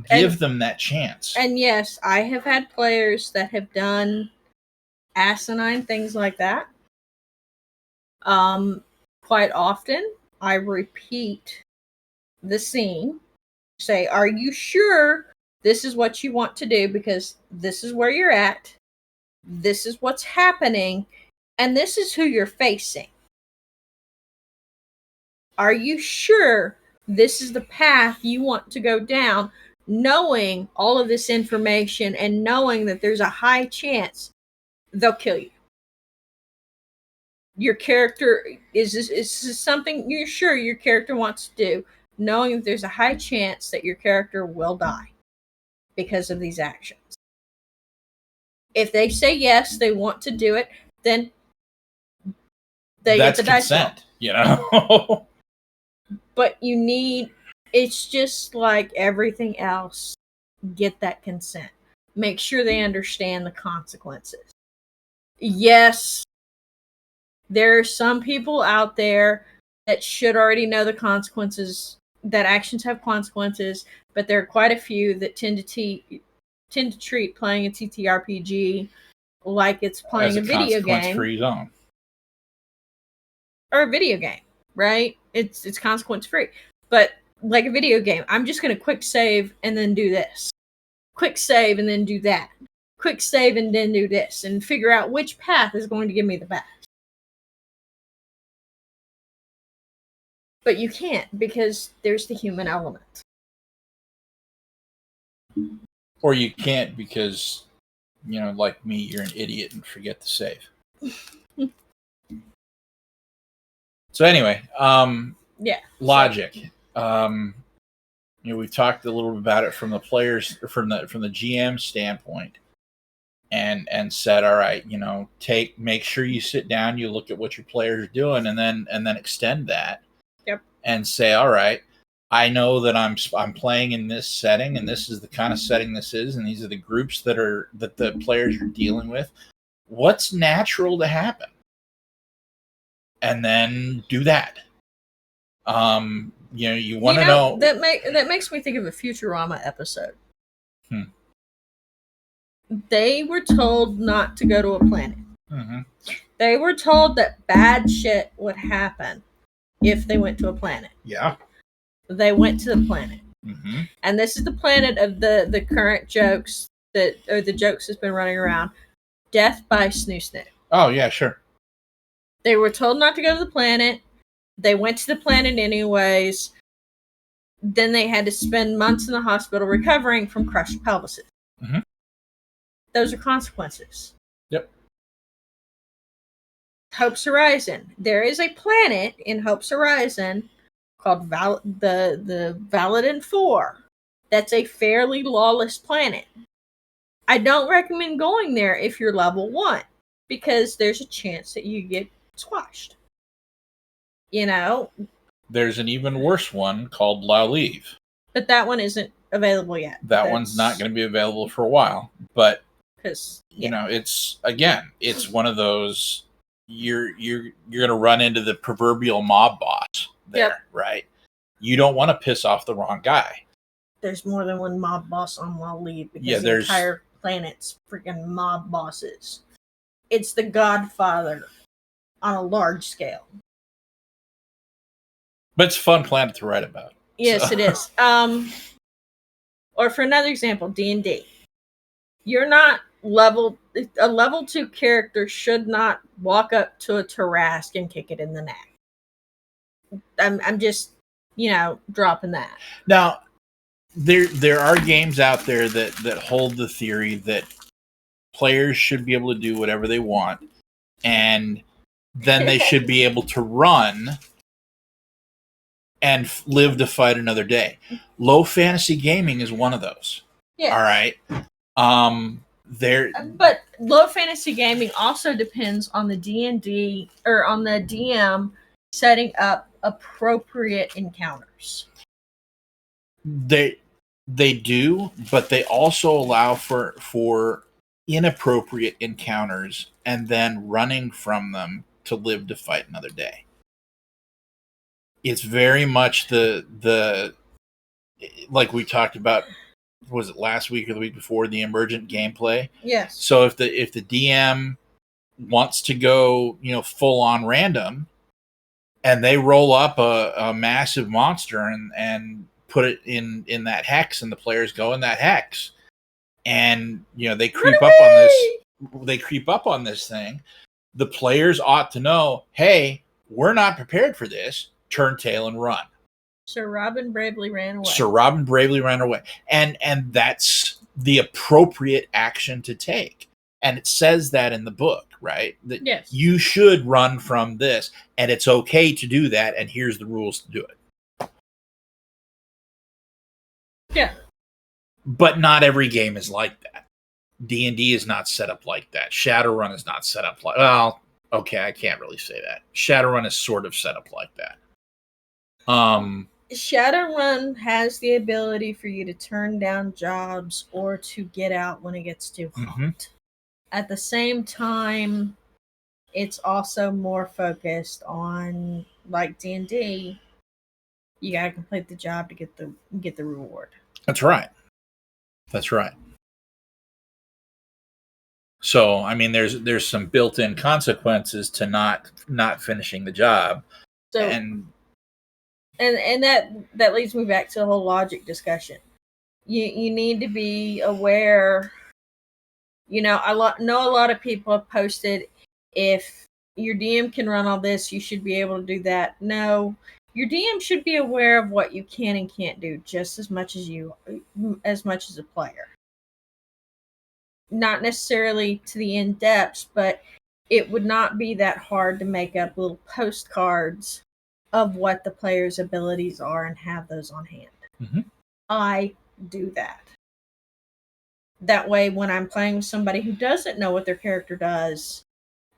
give them that chance. And yes, I have had players that have done asinine things like that. Quite often I repeat the scene, say, "Are you sure this is what you want to do? Because this is where you're at. This is what's happening, and this is who you're facing. Are you sure this is the path you want to go down?" Knowing all of this information and knowing that there's a high chance they'll kill you. Your character is this something you're sure your character wants to do, knowing that there's a high chance that your character will die because of these actions. If they say yes, they want to do it, then That's get the consent, dice roll. But it's just like everything else. Get that consent. Make sure they understand the consequences. Yes, there are some people out there that should already know the consequences, that actions have consequences, but there are quite a few that tend to treat playing a TTRPG like it's playing as a video game. Consequence-free zone. Or a video game, right? It's consequence free. But like a video game, I'm just going to quick save and then do this. Quick save and then do that. Quick save and then do this, and figure out which path is going to give me the best. But you can't, because there's the human element. Or you can't because, like me, you're an idiot and forget to save. So anyway, yeah. Logic. We've talked a little bit about it from the players, from the GM standpoint, and said, all right, make sure you sit down, you look at what your players are doing, and then extend that. Yep. And say, all right, I know that I'm playing in this setting, and this is the kind of setting this is, and these are the groups that the players are dealing with. What's natural to happen? And then do that. You want to know that makes me think of a Futurama episode. They were told not to go to a planet. Mm-hmm. They were told that bad shit would happen if they went to a planet. Yeah. They went to the planet. Mm-hmm. And this is the planet of the current jokes the jokes that's been running around. Death by Snoo Snoo. Oh, yeah, sure. They were told not to go to the planet. They went to the planet anyways. Then they had to spend months in the hospital recovering from crushed pelvises. Mm-hmm. Those are consequences. Yep. Hope's Horizon. There is a planet in Hope's Horizon called the Valadin 4. That's a fairly lawless planet. I don't recommend going there if you're level 1, because there's a chance that you get squashed. There's an even worse one called La Live. But that one isn't available yet. That one's not going to be available for a while. But because it's one of those, you're going to run into the proverbial mob boss there, yep. Right? You don't want to piss off the wrong guy. There's more than one mob boss on Wild Lead because Yeah, the entire planet's freaking mob bosses. It's the Godfather on a large scale. But it's a fun planet to write about. Yes, it is. Or for another example, D&D. You're not level. A level 2 character should not walk up to a Tarrasque and kick it in the neck. I'm just, dropping that. Now, there are games out there that hold the theory that players should be able to do whatever they want, and then they should be able to run and live to fight another day. Low fantasy gaming is one of those. Yes. All right. But low fantasy gaming also depends on the D&D or on the DM setting up appropriate encounters. They do, but they also allow for inappropriate encounters and then running from them to live to fight another day. It's very much the like we talked about, was it last week or the week before, the emergent gameplay? Yes. So if the DM wants to go, full on random, and they roll up a massive monster and put it in that hex, and the players go in that hex, and they creep up on this. They creep up on this thing. The players ought to know, hey, we're not prepared for this. Turn tail and run. Sir Robin bravely ran away. And that's the appropriate action to take. And it says that in the book, right? That yes. You should run from this, and it's okay to do that, and here's the rules to do it. Yeah. But not every game is like that. D&D is not set up like that. Shadowrun is not set up like... Well, okay, I can't really say that. Shadowrun is sort of set up like that. Shadowrun has the ability for you to turn down jobs or to get out when it gets too hot. Mm-hmm. At the same time, it's also more focused on, like D&D, you gotta complete the job to get the reward. That's right. So, I mean, there's some built-in consequences to not finishing the job. So, and that leads me back to the whole logic discussion. You need to be aware. I know a lot of people have posted, if your DM can run all this, you should be able to do that. No, your DM should be aware of what you can and can't do just as much as a player. Not necessarily to the in-depths, but it would not be that hard to make up little postcards of what the player's abilities are and have those on hand. Mm-hmm. I do that. That way, when I'm playing with somebody who doesn't know what their character does,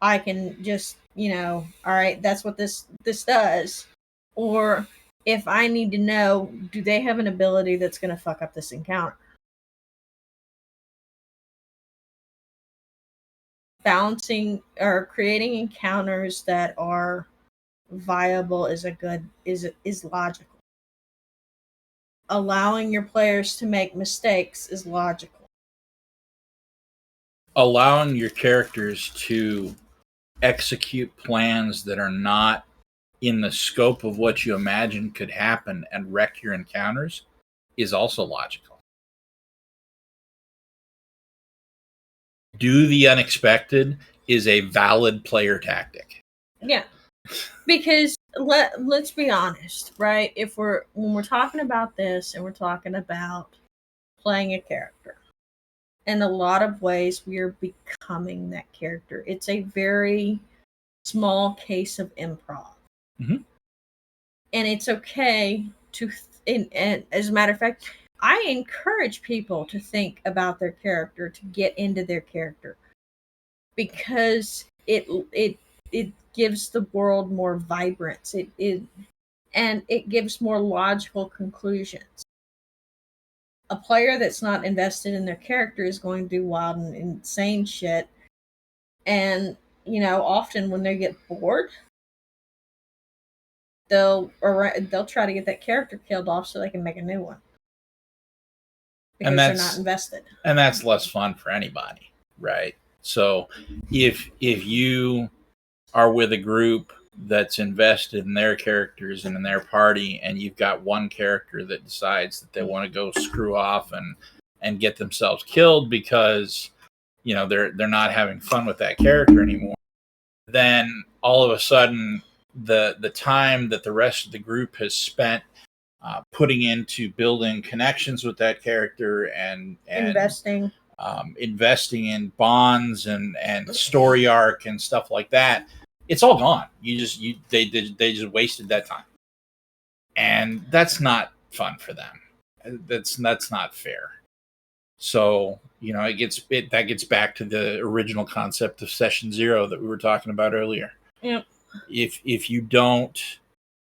I can just, all right, that's what this does. Or if I need to know, do they have an ability that's going to fuck up this encounter? Balancing or creating encounters that are viable is logical. Allowing your players to make mistakes is logical. Allowing your characters to execute plans that are not in the scope of what you imagine could happen and wreck your encounters is also logical. Do the unexpected is a valid player tactic. Yeah. Because let's be honest, right? When we're talking about this and we're talking about playing a character, in a lot of ways we are becoming that character. It's a very small case of improv. Mm-hmm. And it's okay to and as a matter of fact, I encourage people to think about their character, to get into their character, because it gives the world more vibrance. And it gives more logical conclusions. A player that's not invested in their character is going to do wild and insane shit. And, often when they get bored, they'll try to get that character killed off so they can make a new one And because they're not invested. that's less fun for anybody, right? So if you are with a group that's invested in their characters and in their party, and you've got one character that decides that they want to go screw off and get themselves killed because they're not having fun with that character anymore, then all of a sudden the time that the rest of the group has spent putting into building connections with that character and investing in bonds and story arc and stuff like that, it's all gone. They just wasted that time, and that's not fun for them. That's not fair. So that gets back to the original concept of session zero that we were talking about earlier. Yep. If you don't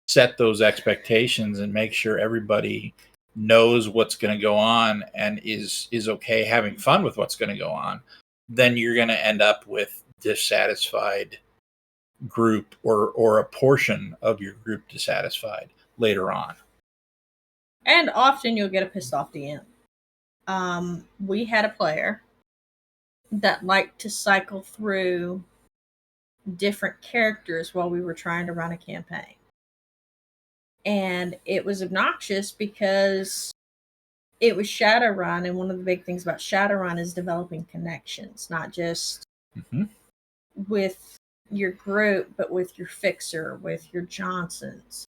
set those expectations and make sure everybody knows what's going to go on and is okay having fun with what's going to go on, then you're going to end up with dissatisfied group or a portion of your group dissatisfied later on. And often you'll get a pissed off DM. We had a player that liked to cycle through different characters while we were trying to run a campaign. And it was obnoxious because it was Shadowrun, and one of the big things about Shadowrun is developing connections, not just with your group, but with your fixer, with your Johnsons,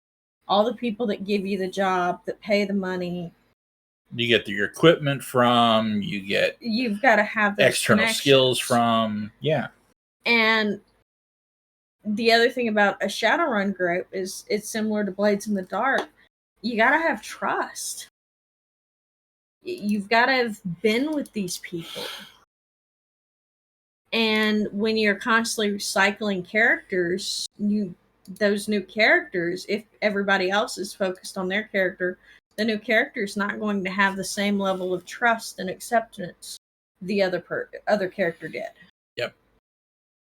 all the people that give you the job, that pay the money. You get your equipment from, you've got to have those external skills from, yeah. And the other thing about a Shadowrun group is it's similar to Blades in the Dark. You got to have trust. You've got to have been with these people. And when you're constantly recycling characters, those new characters, if everybody else is focused on their character, the new character is not going to have the same level of trust and acceptance the other character did. Yep.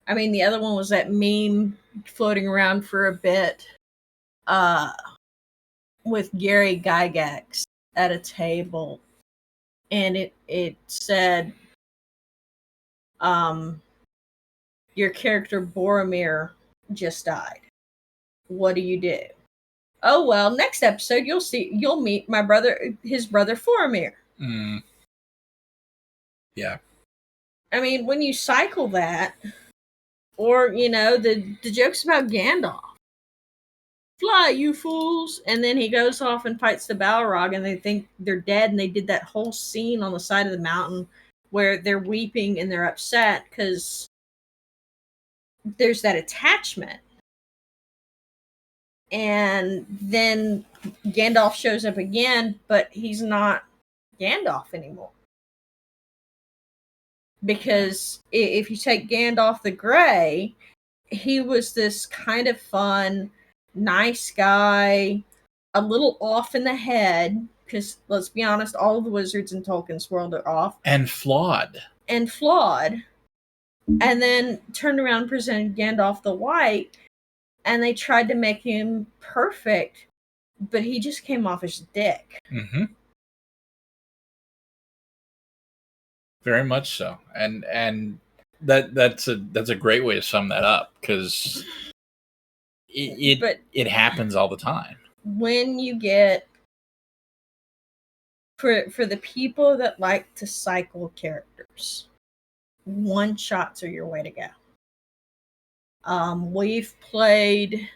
I mean, the other one was that meme floating around for a bit with Gary Gygax at a table, and it said, your character Boromir just died. What do you do? Oh, well, next episode you'll meet his brother Boromir. Yeah. I mean, when you cycle that, or the jokes about Gandalf, fly you fools, and then he goes off and fights the Balrog, and they think they're dead, and they did that whole scene on the side of the mountain where they're weeping and they're upset because there's that attachment. And then Gandalf shows up again, but he's not Gandalf anymore. Because if you take Gandalf the Grey, he was this kind of fun, nice guy, a little off in the head, because let's be honest, all of the wizards in Tolkien's world are off. And flawed. And then turned around and presented Gandalf the White, and they tried to make him perfect, but he just came off as a dick. Mm-hmm. Very much so, and that's a great way to sum that up, because it happens all the time. When you get for the people that like to cycle characters, one shots are your way to go. We've played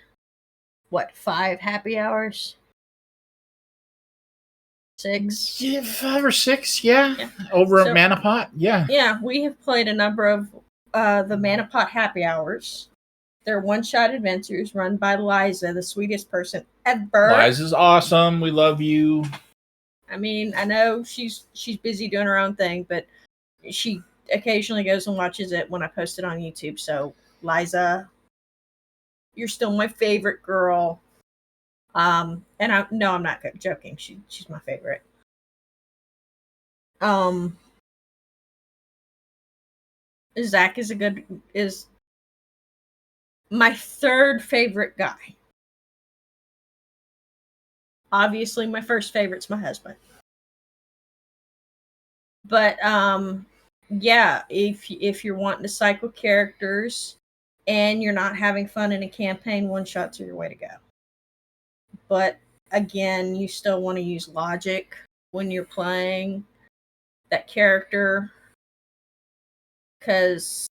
5 happy hours? 6? Yeah, 5 or 6, yeah. Over at Mana Pot, yeah. Yeah, we have played a number of the Mana Pot happy hours. They're one-shot adventures run by Liza, the sweetest person ever. Liza's awesome. We love you. I mean, I know she's busy doing her own thing, but she occasionally goes and watches it when I post it on YouTube. So, Liza, you're still my favorite girl. And I'm not joking. She's my favorite. Zach is my third favorite guy. Obviously, my first favorite's my husband. But yeah, if you're wanting to cycle characters and you're not having fun in a campaign, one shots are your way to go. But again, you still want to use logic when you're playing that character, because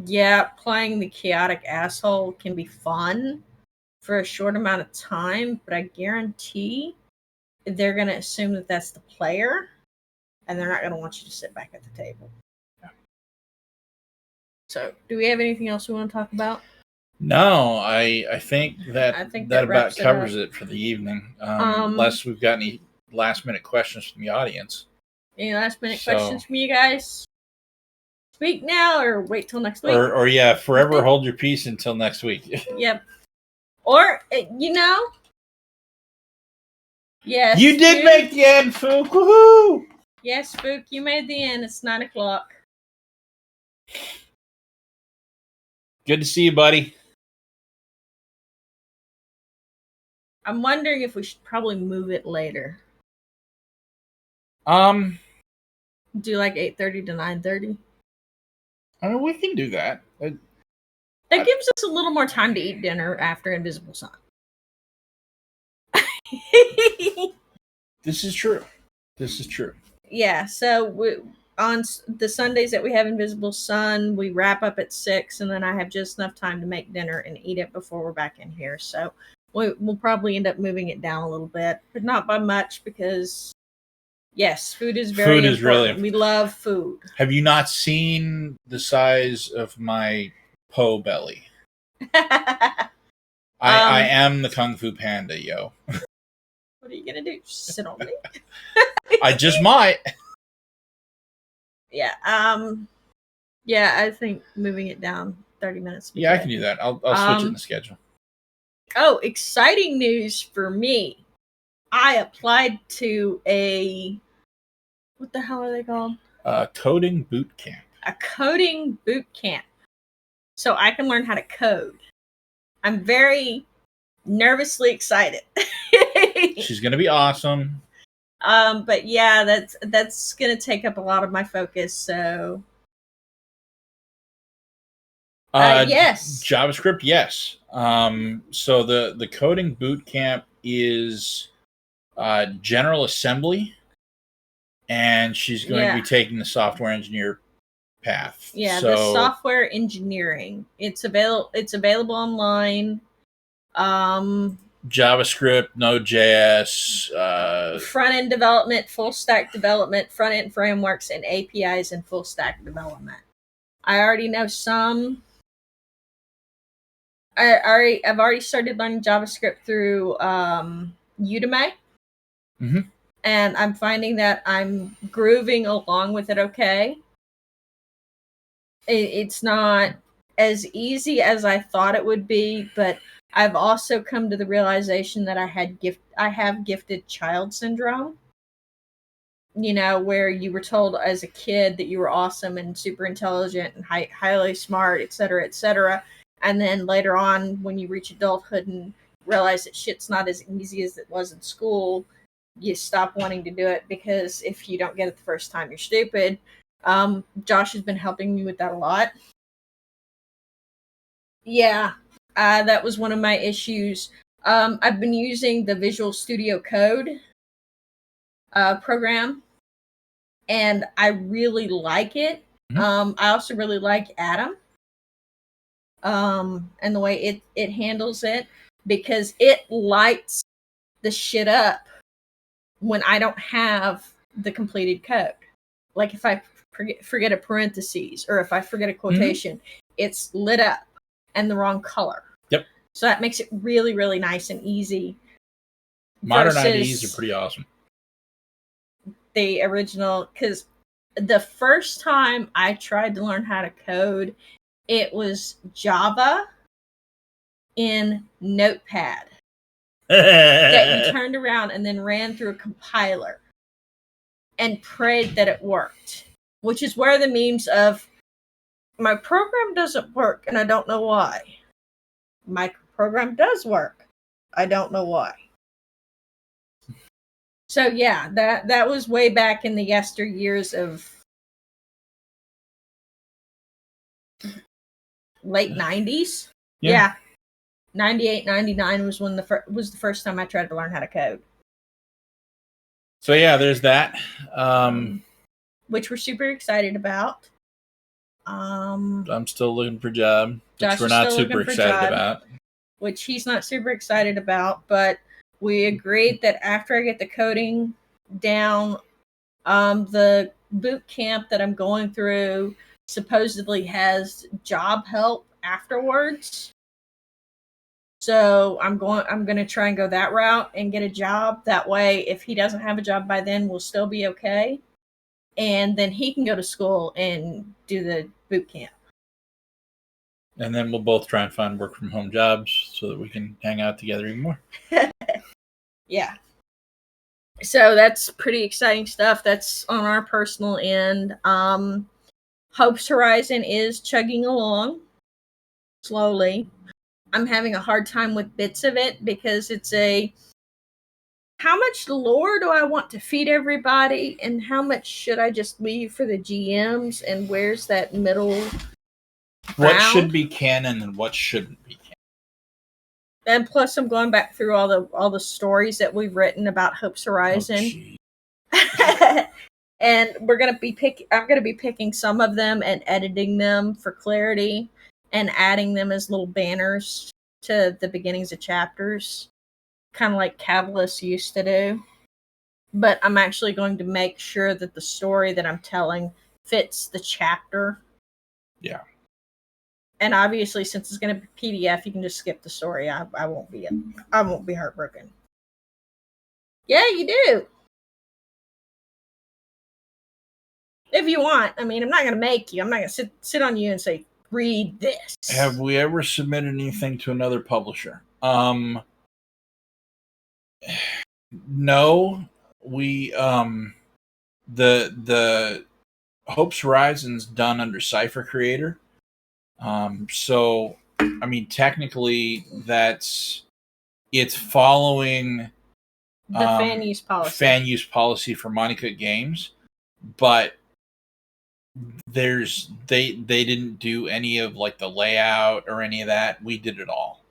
yeah, playing the chaotic asshole can be fun for a short amount of time, but I guarantee they're going to assume that that's the player, and they're not going to want you to sit back at the table. So, do we have anything else we want to talk about? No, I think that that about wraps it covers up. it for the evening. Unless we've got any last minute questions from the audience. Any last minute questions from you guys? Speak now or wait till next week. Or yeah, forever hold your peace until next week. Yep. Or, you know. Yes. You did make the end, Fook. Woohoo! Yes, Spook, you made the end. It's 9:00. Good to see you, buddy. I'm wondering if we should probably move it later. Do like 8:30 to 9:30. I mean, we can do that. That gives us a little more time to eat dinner after Invisible Sun. This is true. This is true. Yeah, so on the Sundays that we have Invisible Sun, we wrap up at 6, and then I have just enough time to make dinner and eat it before we're back in here. So we'll probably end up moving it down a little bit, but not by much, because yes, food is very important. Really, we love food. Have you not seen the size of my po belly? I am the Kung Fu Panda, yo. What are you gonna do? Sit on me? I just might. Yeah. Yeah, I think moving it down 30 minutes. Yeah, I can do that. I'll switch it in the schedule. Oh, exciting news for me. I applied to what the hell are they called? Coding boot camp. A coding boot camp. So I can learn how to code. I'm very nervously excited. She's gonna be awesome. But yeah, that's gonna take up a lot of my focus. So yes, JavaScript, yes. So the coding boot camp is General Assembly, and she's going to be taking the software engineer path. Yeah, the software engineering. It's available online. JavaScript, Node.js, front end development, full stack development, front end frameworks, and APIs and full stack development. I already know some. I've already started learning JavaScript through Udemy. Mm-hmm. And I'm finding that I'm grooving along with it okay. It's not as easy as I thought it would be, but I've also come to the realization that I have gifted child syndrome. You know, where you were told as a kid that you were awesome and super intelligent and highly smart, etc., etc. And then later on, when you reach adulthood and realize that shit's not as easy as it was in school, you stop wanting to do it because if you don't get it the first time, you're stupid. Josh has been helping me with that a lot. Yeah, that was one of my issues. I've been using the Visual Studio Code program, and I really like it. Mm-hmm. I also really like Atom, and the way it handles it, because it lights the shit up when I don't have the completed code. Like if I forget a parentheses or if I forget a quotation, it's lit up and the wrong color. Yep. So that makes it really, really nice and easy. Modern IDEs are pretty awesome. The original, because the first time I tried to learn how to code, it was Java in Notepad that you turned around and then ran through a compiler and prayed that it worked, which is where the memes of my program doesn't work and I don't know why. My program does work. I don't know why. So yeah, that was way back in the yesteryears of late 90s. Yeah, 98, 99 was when was the first time I tried to learn how to code. So yeah, there's that. Which we're super excited about. I'm still looking for a job, which Josh we're is not still super looking for a excited job, about. which he's not super excited about, but we agreed that after I get the coding down, the boot camp that I'm going through supposedly has job help afterwards. So I'm going to try and go that route and get a job. That way, if he doesn't have a job by then, we'll still be okay. And then he can go to school and do the boot camp. And then we'll both try and find work from home jobs so that we can hang out together even more. Yeah. So that's pretty exciting stuff. That's on our personal end. Hope's Horizon is chugging along slowly. I'm having a hard time with bits of it because it's a how much lore do I want to feed everybody and how much should I just leave for the GMs and where's that middle What should ground? be canon and what shouldn't be canon? And plus I'm going back through all the stories that we've written about Hope's Horizon. Oh, and I'm going to be picking some of them and editing them for clarity and adding them as little banners to the beginnings of chapters, kind of like Catalyst used to do. But I'm actually going to make sure that the story that I'm telling fits the chapter. Yeah. And obviously, since it's going to be PDF, you can just skip the story. I won't be heartbroken. Yeah, you do. If you want. I mean, I'm not going to make you. I'm not going to sit on you and say, read this. Have we ever submitted anything to another publisher? No. We the Hope's Horizon's done under Cipher Creator. So I mean technically it's following the fan use policy for Monica Games, but they didn't do any of like the layout or any of that. We did it all.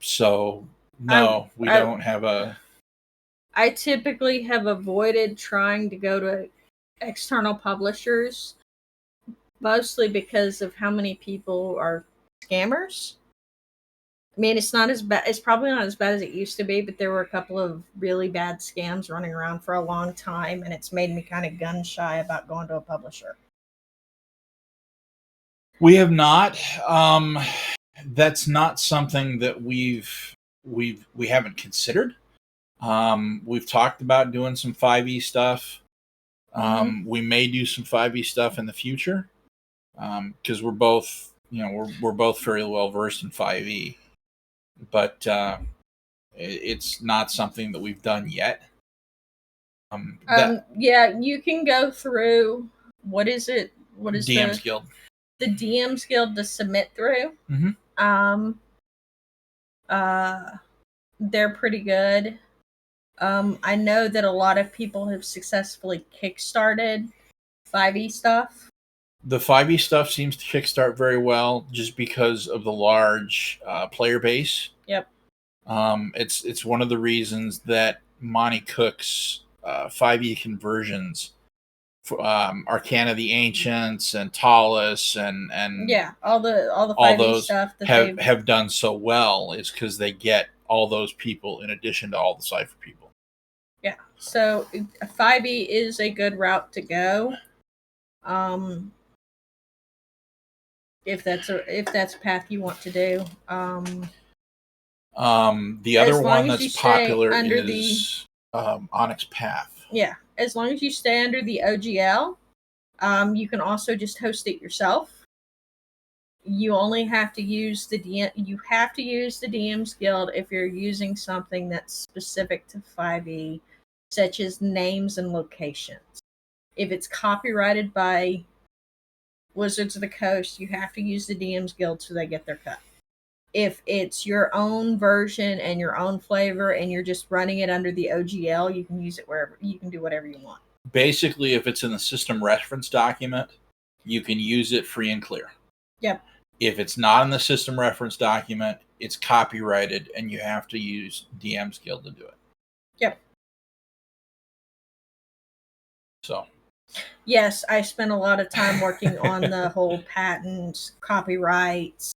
So no, we don't have a. I typically have avoided trying to go to external publishers, mostly because of how many people are scammers. I mean, it's not as bad. It's probably not as bad as it used to be, but there were a couple of really bad scams running around for a long time, and it's made me kind of gun shy about going to a publisher. We have not. That's not something that we haven't considered. We've talked about doing some 5e stuff. We may do some 5e stuff in the future because we're both, we're both very well versed in 5e, but it's not something that we've done yet. Yeah, you can go through. What is it? What is DM's Guild? The DM's Guild to submit through. Mm-hmm. They're pretty good. I know that a lot of people have successfully kickstarted 5e stuff. The 5e stuff seems to kickstart very well just because of the large player base. Yep. It's one of the reasons that Monty Cook's 5e conversions, Arcana the Ancients and Talus and yeah, all the 5e stuff that have done so well is because they get all those people in addition to all the Cypher people. Yeah, so 5e is a good route to go. If that's a path you want to do. The other one that's popular is Onyx Path. Yeah, as long as you stay under the OGL, you can also just host it yourself. You only have to use the DM's Guild if you're using something that's specific to 5e, such as names and locations. If it's copyrighted by Wizards of the Coast, you have to use the DM's Guild so they get their cut. If it's your own version and your own flavor and you're just running it under the OGL, you can use it wherever, you can do whatever you want. Basically, if it's in the system reference document, you can use it free and clear. Yep. If it's not in the system reference document, it's copyrighted and you have to use DM's Guild to do it. Yep. So, yes, I spent a lot of time working on the whole patents, copyrights.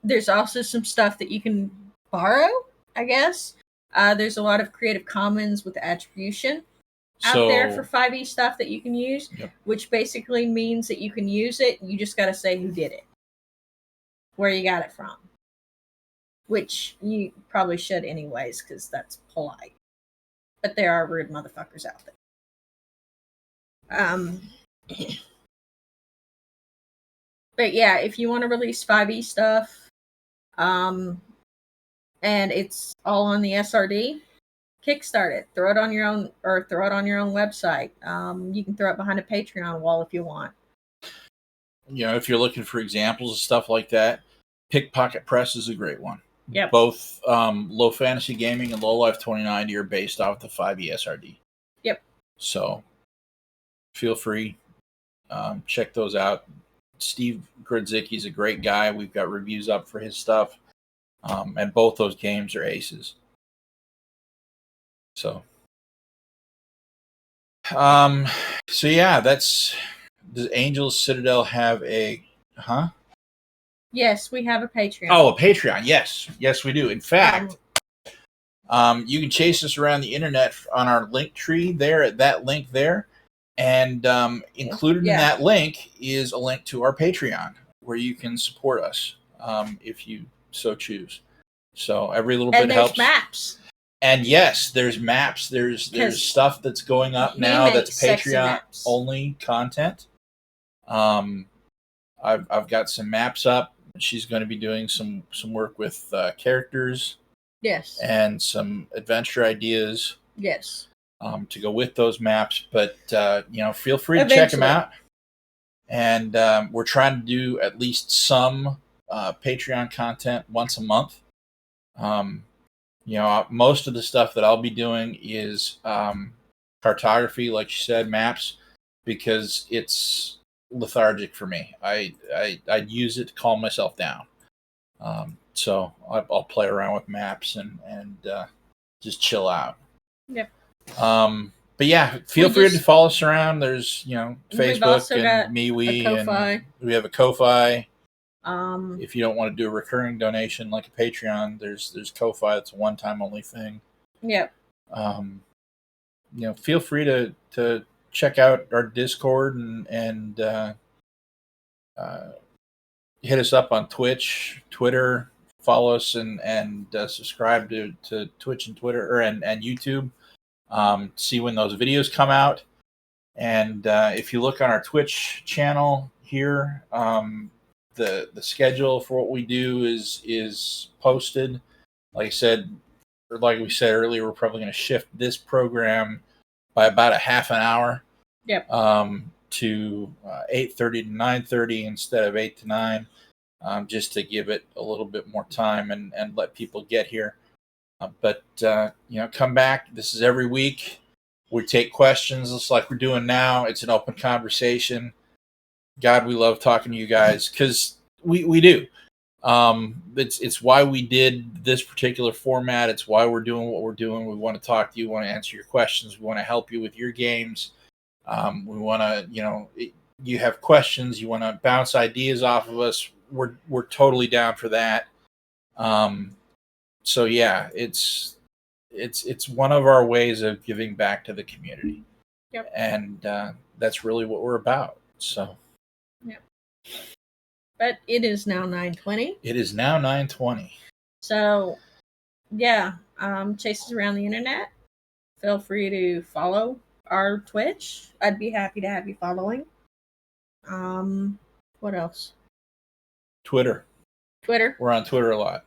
There's also some stuff that you can borrow, I guess. There's a lot of Creative Commons with attribution out there for 5e stuff that you can use, yep. which basically means that you can use it. You just got to say who did it, where you got it from, which you probably should anyways, because that's polite. But there are rude motherfuckers out there. But yeah, if you want to release 5e stuff, and it's all on the SRD, kickstart it. Throw it on your own, or throw it on your own website. You can throw it behind a Patreon wall if you want. If you're looking for examples of stuff like that, Pickpocket Press is a great one. Yep. Both Low Fantasy Gaming and Low Life 2090 are based off the 5e SRD. Yep. So feel free, check those out. Steve Grudzicki's a great guy. We've got reviews up for his stuff, and both those games are aces. So, yeah, does Angels Citadel have a, Yes, we have a Patreon. Oh, a Patreon. Yes, we do. In fact, you can chase us around the internet on our link tree there at that link there. And included in that link is a link to our Patreon where you can support us if you so choose. So every little bit helps. And there's maps. And yes, there's maps. There's stuff that's going up now that's Patreon only content. I've got some maps up. She's going to be doing some work with characters. Yes. And some adventure ideas. Yes. To go with those maps, but feel free to check them out. And we're trying to do at least some Patreon content once a month. Most of the stuff that I'll be doing is cartography, like you said, maps, because it's lethargic for me. I'd use it to calm myself down. So I'll play around with maps and just chill out. Yep. But yeah, feel free to follow us around. There's Facebook and MeWe, and we have a Ko-fi. If you don't want to do a recurring donation like a Patreon, there's Ko-fi. That's a one-time only thing. Yep. Feel free to check out our Discord and hit us up on Twitch, Twitter. Follow us and subscribe to Twitch and Twitter and YouTube. See when those videos come out. And if you look on our Twitch channel here, the schedule for what we do is posted. Like we said earlier, we're probably going to shift this program by about a half an hour. Yep. To 8:30 to 9:30 instead of 8 to 9, just to give it a little bit more time and let people get here. But come back. This is every week. We take questions just like we're doing now. It's an open conversation. God, we love talking to you guys because we do. It's why we did this particular format. It's why we're doing what we're doing. We want to talk to you. We want to answer your questions. We want to help you with your games. We want to, you have questions. You want to bounce ideas off of us. We're totally down for that. So yeah, it's one of our ways of giving back to the community. Yep. And that's really what we're about. So. Yep. But it is now 9:20. It is now 9:20. So, yeah, chase us around the internet. Feel free to follow our Twitch. I'd be happy to have you following. What else? Twitter. We're on Twitter a lot.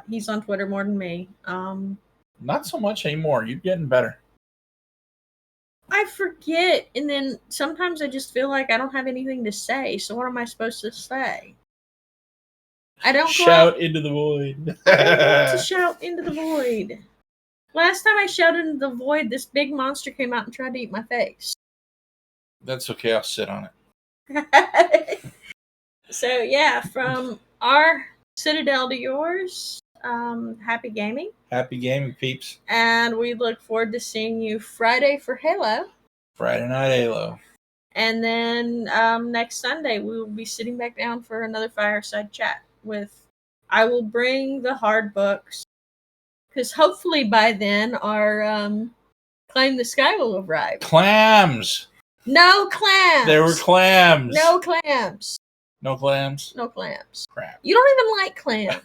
He's on Twitter more than me. Not so much anymore. You're getting better. I forget, and then sometimes I just feel like I don't have anything to say. So what am I supposed to say? I don't shout into the void. I don't want to shout into the void. Last time I shouted into the void, this big monster came out and tried to eat my face. That's okay. I'll sit on it. So yeah, from our Citadel to yours, happy gaming. Happy gaming, peeps. And we look forward to seeing you Friday for Halo. Friday Night Halo. And then next Sunday, we will be sitting back down for another Fireside Chat with. I will bring the hard books, because hopefully by then our Claim the Sky will have arrived. Clams! No clams! There were clams! No clams! No clams? No clams. Crap. You don't even like clams,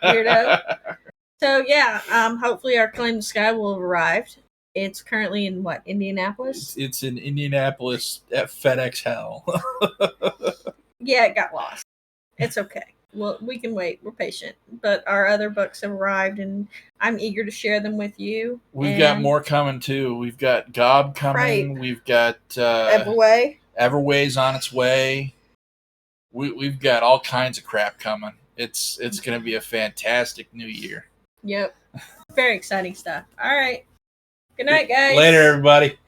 weirdo. So yeah, hopefully our Claim the Sky will have arrived. It's currently in what, Indianapolis? It's in Indianapolis at FedEx Hell. Yeah, it got lost. It's okay. Well, we can wait. We're patient. But our other books have arrived, and I'm eager to share them with you. We've got more coming too. We've got Gob coming. Right. We've got Everway. Everway's on its way. We've got all kinds of crap coming. It's going to be a fantastic new year. Yep. Very exciting stuff. All right. Good night, guys. Later, everybody.